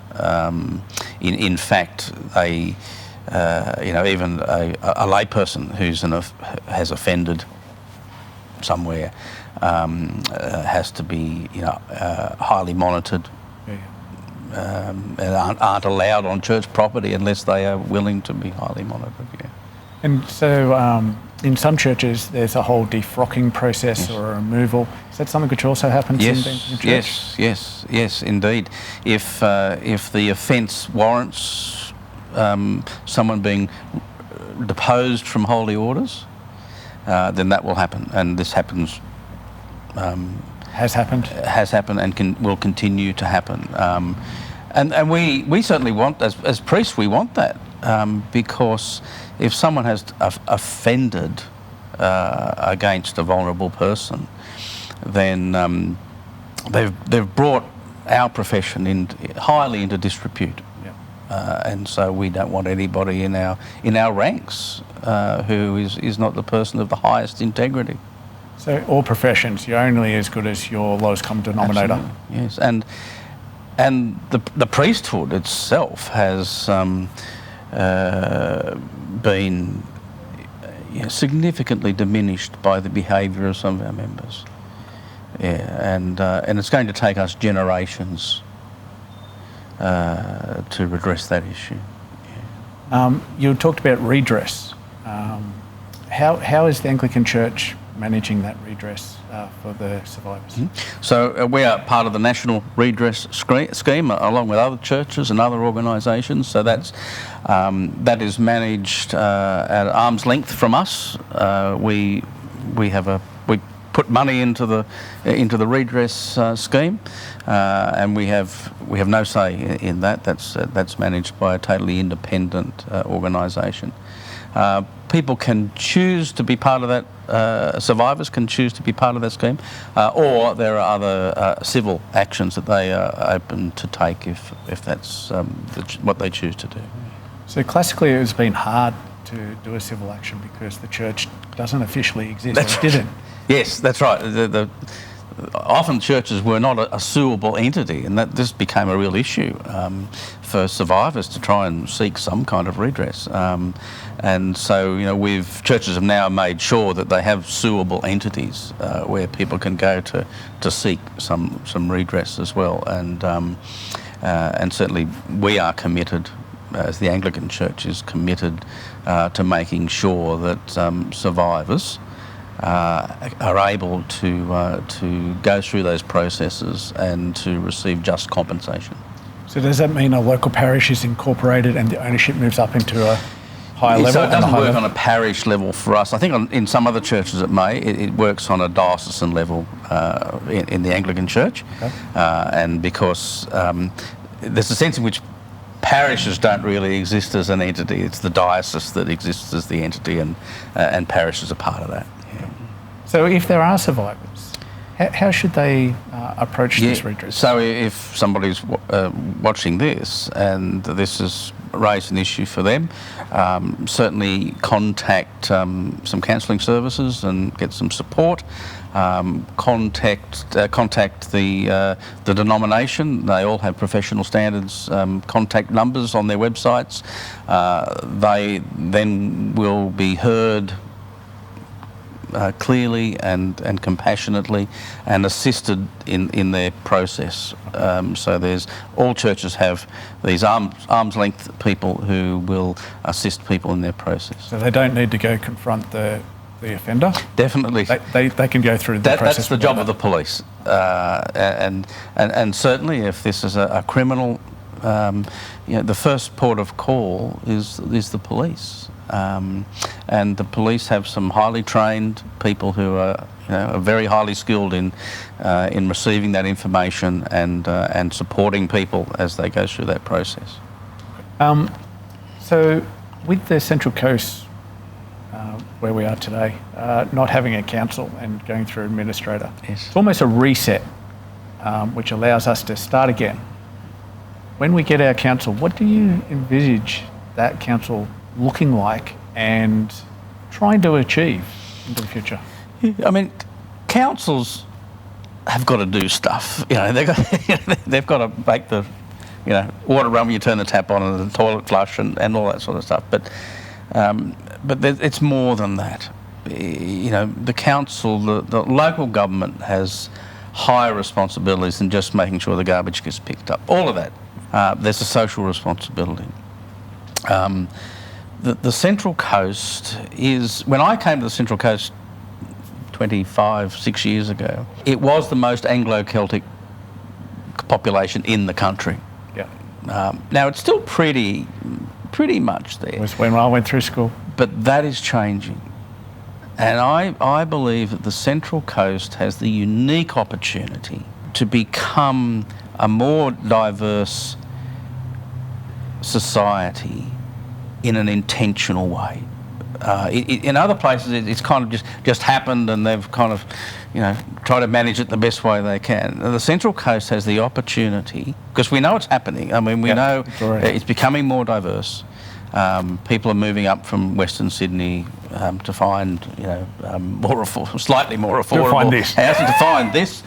In fact, even a layperson who's has offended somewhere has to be, highly monitored. And aren't allowed on church property unless they are willing to be highly monitored. Yeah. And so in some churches there's a whole defrocking process or a removal. Is that something which also happens in the church? Yes, indeed. If the offence warrants someone being deposed from holy orders, then that will happen, and this happens. Has happened and will continue to happen. And we certainly want, as priests, we want that, because if someone has offended against a vulnerable person, then they've brought our profession highly into disrepute. And so we don't want anybody in our ranks who is not the person of the highest integrity. So all professions, you're only as good as your lowest common denominator. Absolutely, yes, and the priesthood itself has been significantly diminished by the behaviour of some of our members. And it's going to take us generations to redress that issue. You talked about redress. How is the Anglican Church managing that redress for the survivors? So we are part of the National Redress Scheme along with other churches and other organisations. So that is managed at arm's length from us. We put money into the redress scheme, and we have no say in that. That's managed by a totally independent organisation. People can choose to be part of that. Survivors can choose to be part of that scheme, or there are other civil actions that they are open to take if that's what they choose to do. So classically, it's been hard to do a civil action because the church doesn't officially exist. That's or didn't. Yes, that's right. Often churches were not a suable entity, and that this became a real issue for survivors to try and seek some kind of redress. And so, churches have now made sure that they have suable entities where people can go to seek some redress as well. And certainly we are committed, as the Anglican Church is committed to making sure that survivors are able to go through those processes and to receive just compensation. So does that mean a local parish is incorporated and the ownership moves up into a higher level? So it doesn't work on a parish level for us. I think in some other churches it may. It works on a diocesan level in the Anglican Church. Okay. And because there's a sense in which parishes don't really exist as an entity. It's the diocese that exists as the entity, and parishes are part of that. Yeah. So if there are survivors, how should they approach this redress? So if somebody's watching this and this has raised an issue for them, certainly contact some counselling services and get some support. Contact the denomination. They all have professional standards contact numbers on their websites. They then will be heard clearly and compassionately and assisted in their process. So all churches have these arm's length people who will assist people in their process. So they don't need to go confront the offender? Definitely. They can go through the process. That's the job of the police. And certainly if this is a criminal, the first port of call is the police. And the police have some highly trained people who are very highly skilled in receiving that information and supporting people as they go through that process. So with the Central Coast, where we are today, not having a council and going through administrator, yes. It's almost a reset, which allows us to start again. When we get our council, what do you envisage that council looking like and trying to achieve into the future? I mean, councils have got to do stuff. They've got to make the water run when you turn the tap on and the toilet flush and all that sort of stuff. But it's more than that. the council, the local government has higher responsibilities than just making sure the garbage gets picked up. All of that. There's a social responsibility. The Central Coast is, when I came to the Central Coast 6 years ago, it was the most Anglo-Celtic population in the country. Yeah. Now it's still pretty much there. It was when I went through school. But that is changing. And I believe that the Central Coast has the unique opportunity to become a more diverse society in an intentional way. In other places, it's kind of just happened, and they've kind of, tried to manage it the best way they can. The Central Coast has the opportunity, because we know it's happening. I mean, we know it's becoming more diverse. People are moving up from Western Sydney to find, slightly more affordable housing to find this.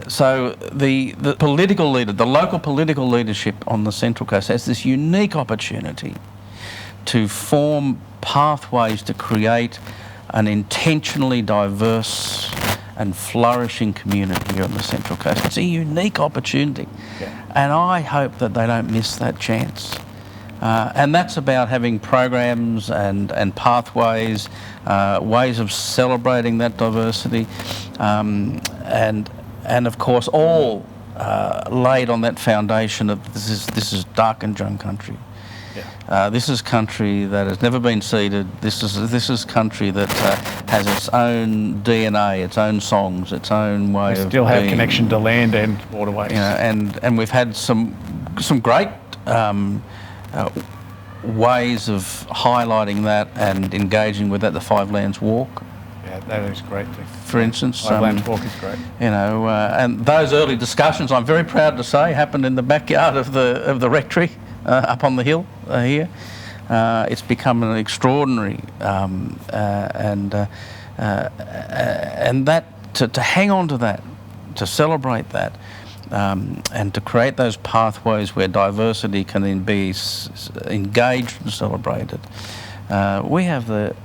So the political leader, the local political leadership on the Central Coast has this unique opportunity to form pathways to create an intentionally diverse and flourishing community here on the Central Coast. It's a unique opportunity, and I hope that they don't miss that chance. And that's about having programs and pathways, ways of celebrating that diversity, and of course all laid on that foundation of this is Darkinjung country. This is country that has never been ceded. This is country that has its own DNA, its own songs, its own way of being. Still have connection to land and waterways. And we've had some great ways of highlighting that and engaging with that. The Five Lands Walk. Yeah, that is great. For instance, Five Lands Walk is great. And those early discussions, I'm very proud to say, happened in the backyard of the rectory up on the hill here. It's become an extraordinary and that to hang on to that, to celebrate that. And to create those pathways where diversity can then be engaged and celebrated. We have the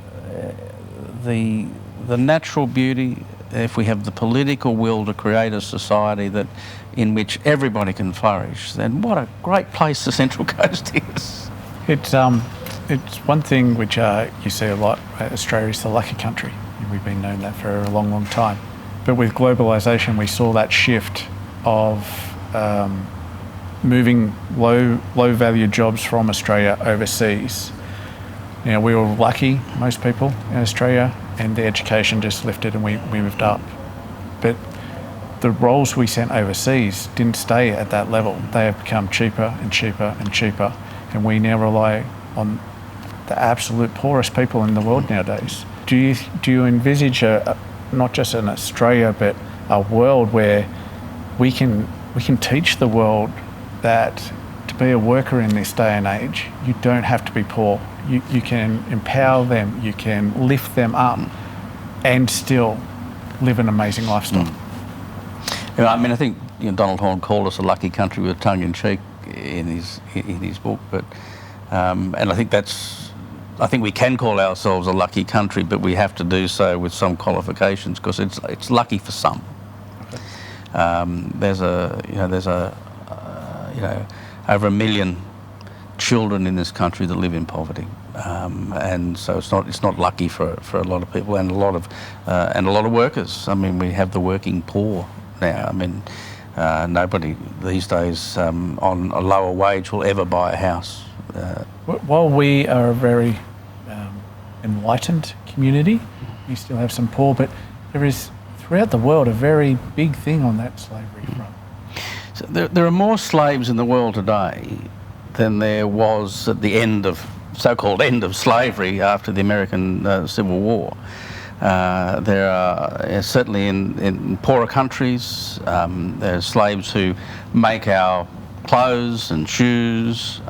natural beauty, if we have the political will to create a society in which everybody can flourish, then what a great place the Central Coast is. It's one thing which you see a lot. Australia is the lucky country. We've been known that for a long, long time. But with globalisation, we saw that shift of moving low value jobs from Australia overseas. We were lucky, most people in Australia, and the education just lifted and we moved up. But the roles we sent overseas didn't stay at that level. They have become cheaper and cheaper and cheaper, and we now rely on the absolute poorest people in the world nowadays. Do you envisage not just in Australia, but a world where we can teach the world that to be a worker in this day and age, you don't have to be poor. You can empower them, you can lift them up, and still live an amazing lifestyle. I think Donald Horne called us a lucky country with tongue in cheek in his book, but and I think we can call ourselves a lucky country, but we have to do so with some qualifications, because it's lucky for some. There's over 1 million children in this country that live in poverty, and so it's not lucky for a lot of people, and a lot of workers. I mean, we have the working poor now. I mean, nobody these days on a lower wage will ever buy a house. While we are a very enlightened community, we still have some poor, but there is throughout the world a very big thing on that slavery front. So there are more slaves in the world today than there was at the so-called end of slavery after the American Civil War. There are certainly in poorer countries, there are slaves who make our clothes and shoes.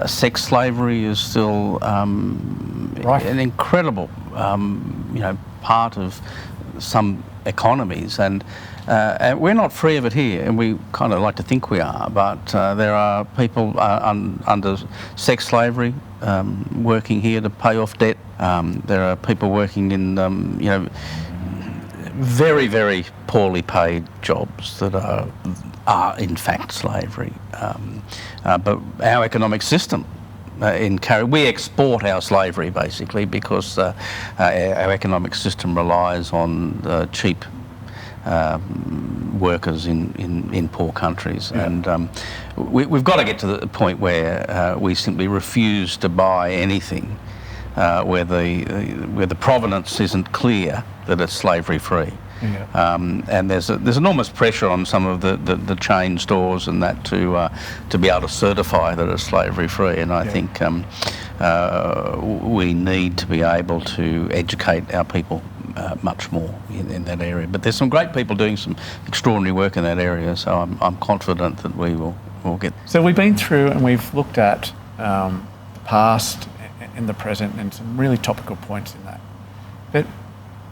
Sex slavery is still an incredible part of some economies, and And we're not free of it here, and we kind of like to think we are, but there are people under sex slavery working here to pay off debt. There are people working in, very, very poorly paid jobs that are in fact slavery. But our economic system we export our slavery basically because our economic system relies on cheap workers in poor countries, and we've got to get to the point where we simply refuse to buy anything where the provenance isn't clear that it's slavery free. And there's enormous pressure on some of the chain stores and that to be able to certify that it's slavery free, and I think we need to be able to educate our people much more in that area. But there's some great people doing some extraordinary work in that area, so I'm confident that we'll get. So we've been through and we've looked at the past and the present and some really topical points in that. But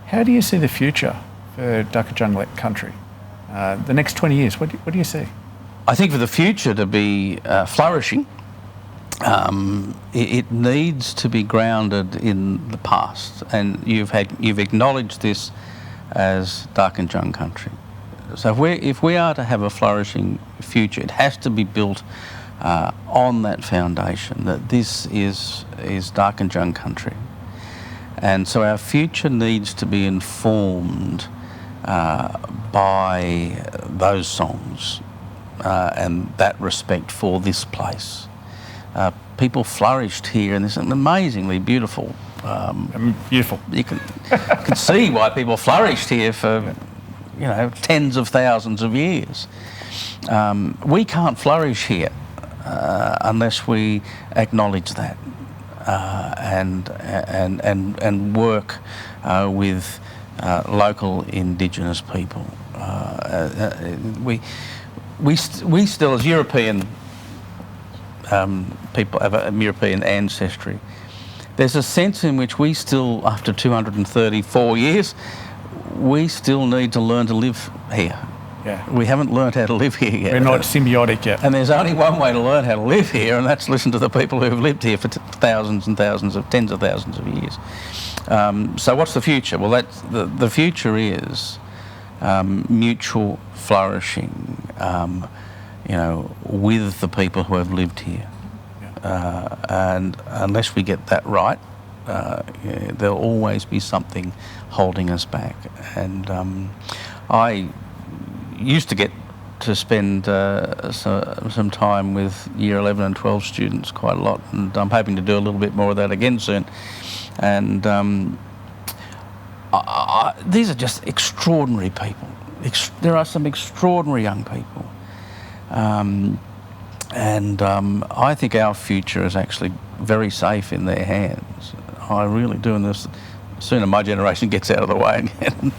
how do you see the future for Darkinjung country? The next 20 years, what do you see? I think for the future to be flourishing, it needs to be grounded in the past, and you've acknowledged this as Darkinjung country. So if we are to have a flourishing future, it has to be built on that foundation that this is Darkinjung country, and so our future needs to be informed by those songs and that respect for this place. People flourished here, and it's an amazingly beautiful. Beautiful. You can see why people flourished here for, tens of thousands of years. We can't flourish here unless we acknowledge that and work with local Indigenous people. We still, as European people, have a European ancestry. There's a sense in which we still, after 234 years, we still need to learn to live here. Yeah. We haven't learned how to live here yet. We're not symbiotic yet. And there's only one way to learn how to live here, and that's listen to the people who've lived here for thousands and thousands of, tens of thousands of years. So what's the future? Well, the future is mutual flourishing, with the people who have lived here. And unless we get that right, there'll always be something holding us back. And I used to get to spend some time with year 11 and 12 students quite a lot, and I'm hoping to do a little bit more of that again soon. And these are just extraordinary people. There are some extraordinary young people. I think our future is actually very safe in their hands. I really do, and the sooner my generation gets out of the way and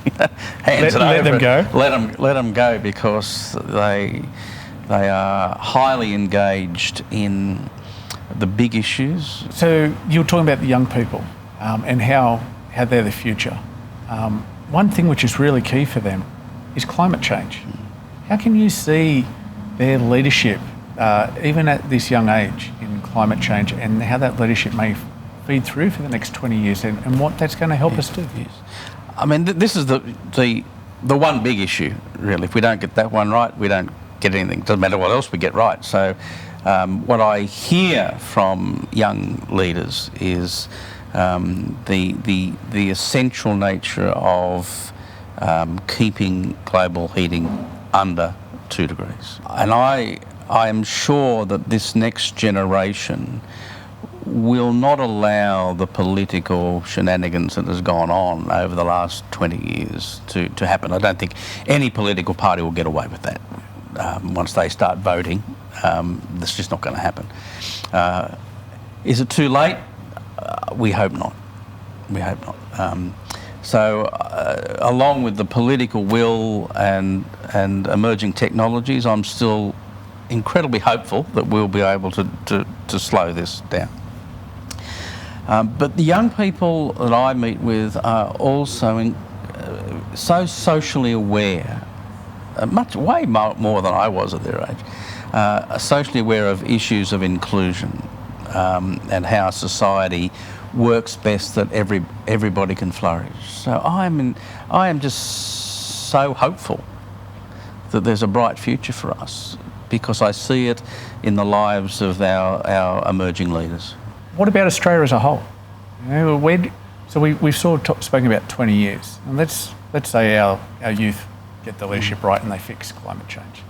hands it over. Let them go. Let them go, because they are highly engaged in the big issues. So you were talking about the young people and how they're the future. One thing which is really key for them is climate change. How can you see their leadership, even at this young age, in climate change, and how that leadership may feed through for the next 20 years and what that's going to help us do? Yes. I mean, this is the one big issue, really. If we don't get that one right, we don't get anything. It doesn't matter what else we get right. So what I hear from young leaders is the essential nature of keeping global heating under 2 degrees. And I am sure that this next generation will not allow the political shenanigans that has gone on over the last 20 years to happen. I don't think any political party will get away with that. Once they start voting, that's just not going to happen. Is it too late? We hope not. We hope not. So along with the political will and emerging technologies, I'm still incredibly hopeful that we'll be able to slow this down. But the young people that I meet with are also so socially aware way more than I was at their age, are socially aware of issues of inclusion and how society works best that everybody can flourish. So I am just so hopeful that there's a bright future for us, because I see it in the lives of our emerging leaders. What about Australia as a whole? You know, so we've sort of spoken about 20 years, and let's say our youth get the leadership right and they fix climate change.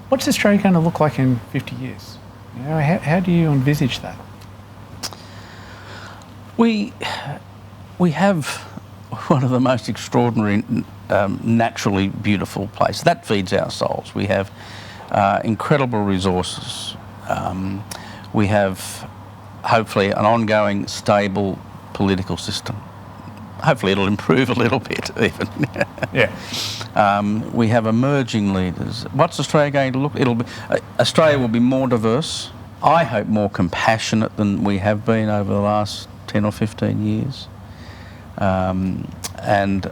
What's Australia going to look like in 50 years? You know, how do you envisage that? We have one of the most extraordinary, naturally beautiful places. That feeds our souls. We have incredible resources. We have, hopefully, an ongoing, stable political system. Hopefully it'll improve a little bit even. Yeah. We have emerging leaders. What's Australia going to look? Australia will be more diverse. I hope more compassionate than we have been over the last 10 or 15 years. And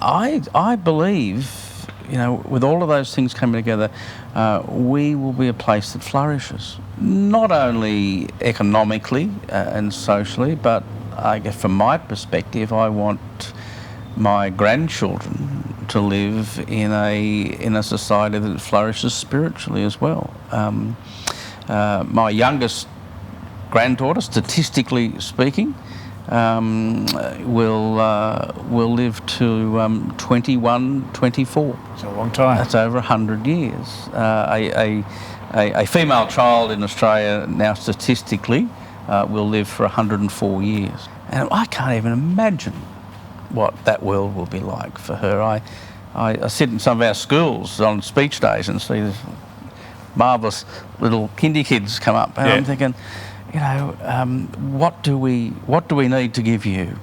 I believe, you know, with all of those things coming together, we will be a place that flourishes. Not only economically and socially, but I guess from my perspective, I want my grandchildren to live in a society that flourishes spiritually as well. My youngest granddaughter, statistically speaking, will live to 21, 24. It's a long time. That's over 100 years. A female child in Australia now statistically will live for 104 years. And I can't even imagine what that world will be like for her. I sit in some of our schools on speech days and see these marvellous little kindy kids come up, and I'm thinking, you know, what do we need to give you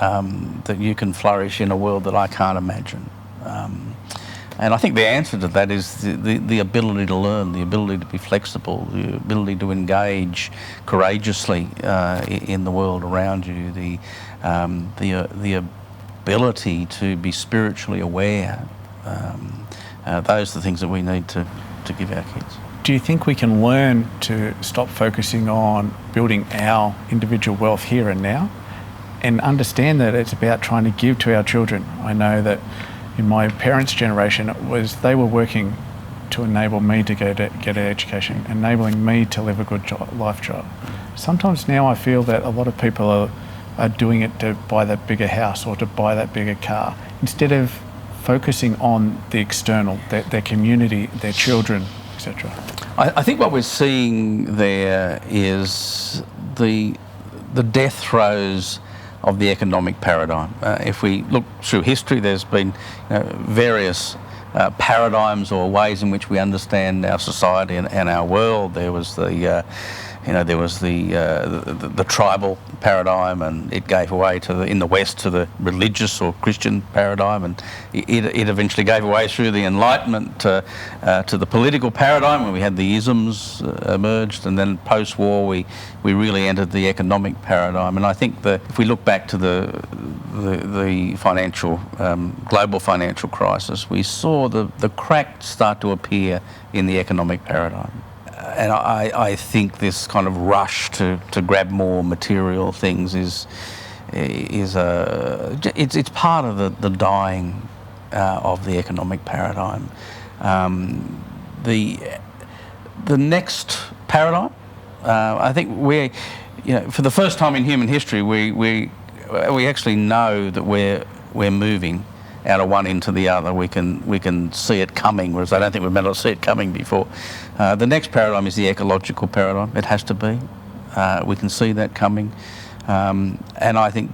that you can flourish in a world that I can't imagine? And I think the answer to that is the ability to learn, the ability to be flexible, the ability to engage courageously in the world around you, the ability to be spiritually aware. Those are the things that we need to give our kids. Do you think we can learn to stop focusing on building our individual wealth here and now and understand that it's about trying to give to our children? I know that in my parents' generation, they were working to enable me to get an education, enabling me to live a good life job. Sometimes now I feel that a lot of people are doing it to buy that bigger house or to buy that bigger car, instead of focusing on the external, their community, their children, etc. I think what we're seeing there is the death throes of the economic paradigm. If we look through history, there's been various paradigms or ways in which we understand our society and our world. There was the tribal paradigm, and it gave way in the West to the religious or Christian paradigm, and it eventually gave way through the Enlightenment to the political paradigm, where we had the isms emerged, and then post-war we really entered the economic paradigm. And I think that if we look back to the financial global financial crisis, we saw the cracks start to appear in the economic paradigm. And I think this kind of rush to grab more material things is part of the dying of the economic paradigm. The next paradigm, I think for the first time in human history, we actually know that we're moving out of one into the other. We can see it coming, whereas I don't think we've been able to see it coming before. The next paradigm is the ecological paradigm. It has to be. We can see that coming, and I think,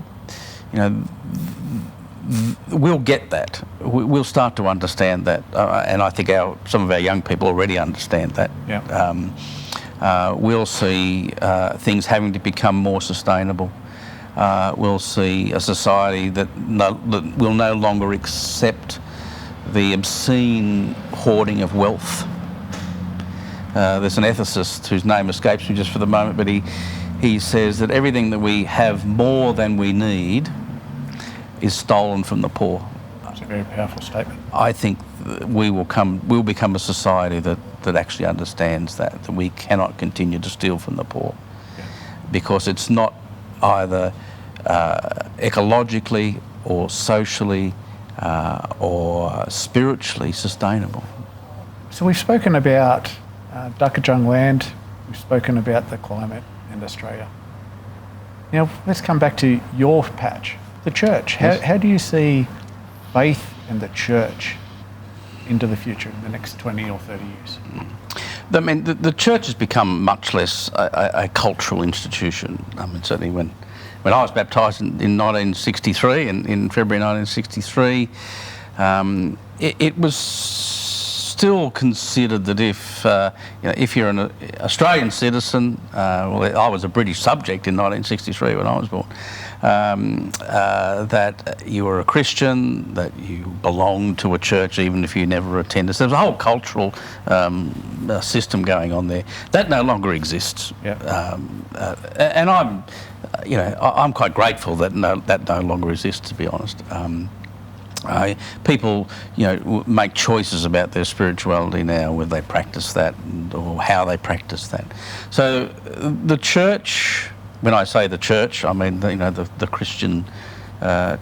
we'll get that. We'll start to understand that, and I think some of our young people already understand that. Yeah. We'll see things having to become more sustainable. We'll see a society that will no longer accept the obscene hoarding of wealth. There's an ethicist whose name escapes me just for the moment, but he says that everything that we have more than we need is stolen from the poor. Very powerful statement. I think we'll become a society that actually understands that we cannot continue to steal from the poor, because it's not either ecologically or socially or spiritually sustainable. So we've spoken about Duckajung land, we've spoken about the climate and Australia. Now let's come back to your patch, the church. How do you see faith and the church into the future in the next 20 or 30 years? I mean, the church has become much less a cultural institution. I mean, certainly when I was baptised in 1963, in February 1963, it was still considered that if you're an Australian citizen, well, I was a British subject in 1963 when I was born, that you were a Christian, that you belonged to a church even if you never attended. So there's a whole cultural system going on there. That no longer exists. And I'm quite grateful that no longer exists, to be honest. People, make choices about their spirituality now, whether they practice that or how they practice that. So the church, when I say the church, I mean the Christian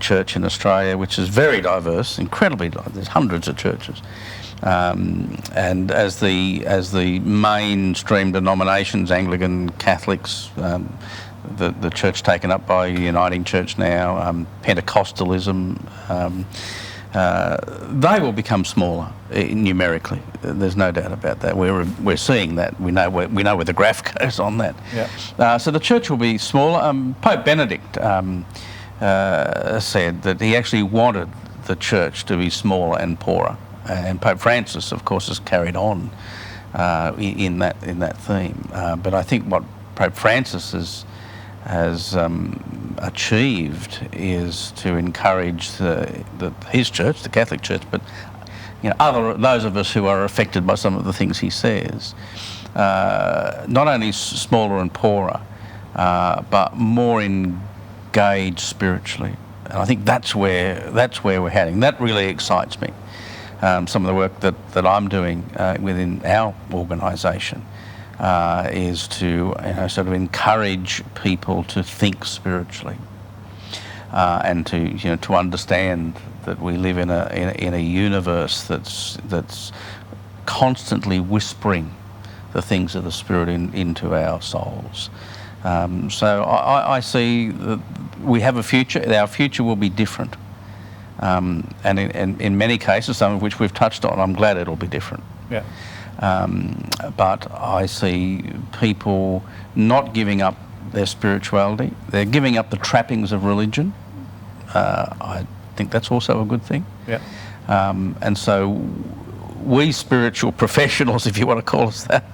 church in Australia, which is very diverse, incredibly diverse. There's hundreds of churches, and as the mainstream denominations, Anglican, Catholics. The church taken up by Uniting Church now, Pentecostalism, they will become smaller numerically. There's no doubt about that. We're seeing that. We know where the graph goes on that. So the church will be smaller. Pope Benedict said that he actually wanted the church to be smaller and poorer, and Pope Francis, of course, has carried on in that theme. But I think what Pope Francis has achieved is to encourage his church, the Catholic Church, but those of us who are affected by some of the things he says, not only smaller and poorer, but more engaged spiritually. And I think that's where we're heading. That really excites me. Some of the work that I'm doing within our organisation. Is to sort of encourage people to think spiritually, and to understand that we live in a universe that's constantly whispering the things of the Spirit into our souls. So I see that we have a future. Our future will be different, and in many cases, some of which we've touched on, I'm glad it'll be different. But I see people not giving up their spirituality. They're giving up the trappings of religion. I think that's also a good thing. And so we spiritual professionals, if you want to call us that,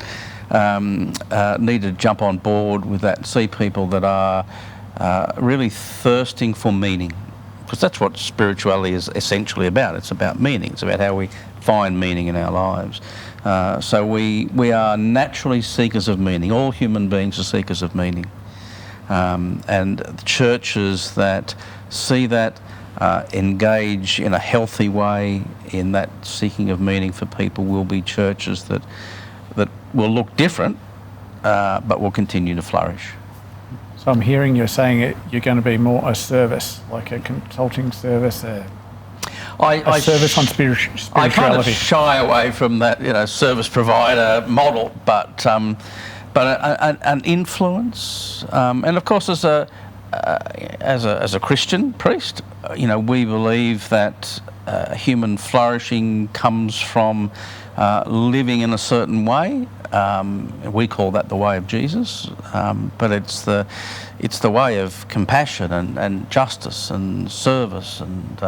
need to jump on board with that and see people that are really thirsting for meaning. Because that's what spirituality is essentially about. It's about meaning. It's about how we find meaning in our lives. So we are naturally seekers of meaning. All human beings are seekers of meaning. And churches that see that, engage in a healthy way in that seeking of meaning for people will be churches that will look different, but will continue to flourish. So I'm hearing you're saying you're going to be more a service, like a consulting service, a service on spirituality. I kind of shy away from that, service provider model, but an influence, and of course as a Christian priest, we believe that human flourishing comes from living in a certain way. We call that the way of Jesus, but it's the way of compassion and justice and service and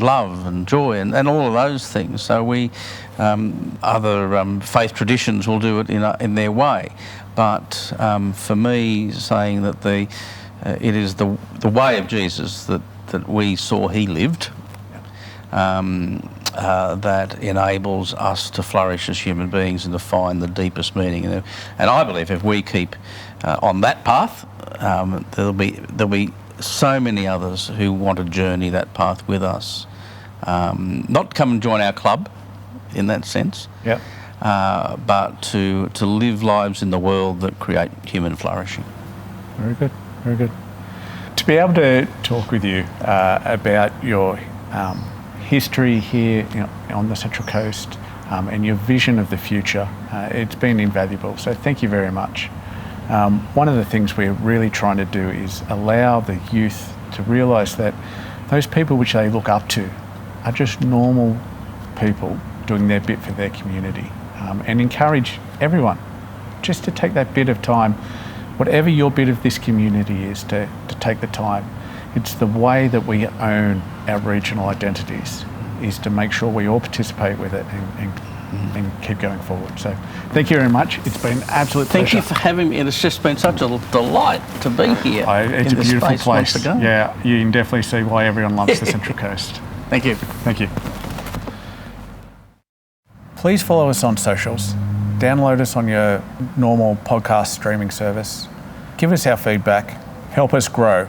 love and joy and all of those things. So we other faith traditions will do it in their way, but for me, saying that it is the way of Jesus that we saw he lived. That enables us to flourish as human beings and to find the deepest meaning. And I believe if we keep on that path, there'll be so many others who want to journey that path with us. Not come and join our club in that sense, Yep. but to live lives in the world that create human flourishing. Very good, very good. To be able to talk with you about your history here on the Central Coast and your vision of the future, it's been invaluable. So thank you very much. One of the things we're really trying to do is allow the youth to realise that those people which they look up to are just normal people doing their bit for their community, and encourage everyone just to take that bit of time, whatever your bit of this community is, to take the time. It's the way that we own our regional identities, is to make sure we all participate with it and keep going forward. So thank you very much. It's been an absolute pleasure. Thank you for having me. It's just been such a delight to be here. It's in a beautiful space place. Once again. Yeah, you can definitely see why everyone loves the Central Coast. Thank you. Thank you. Please follow us on socials. Download us on your normal podcast streaming service. Give us our feedback. Help us grow.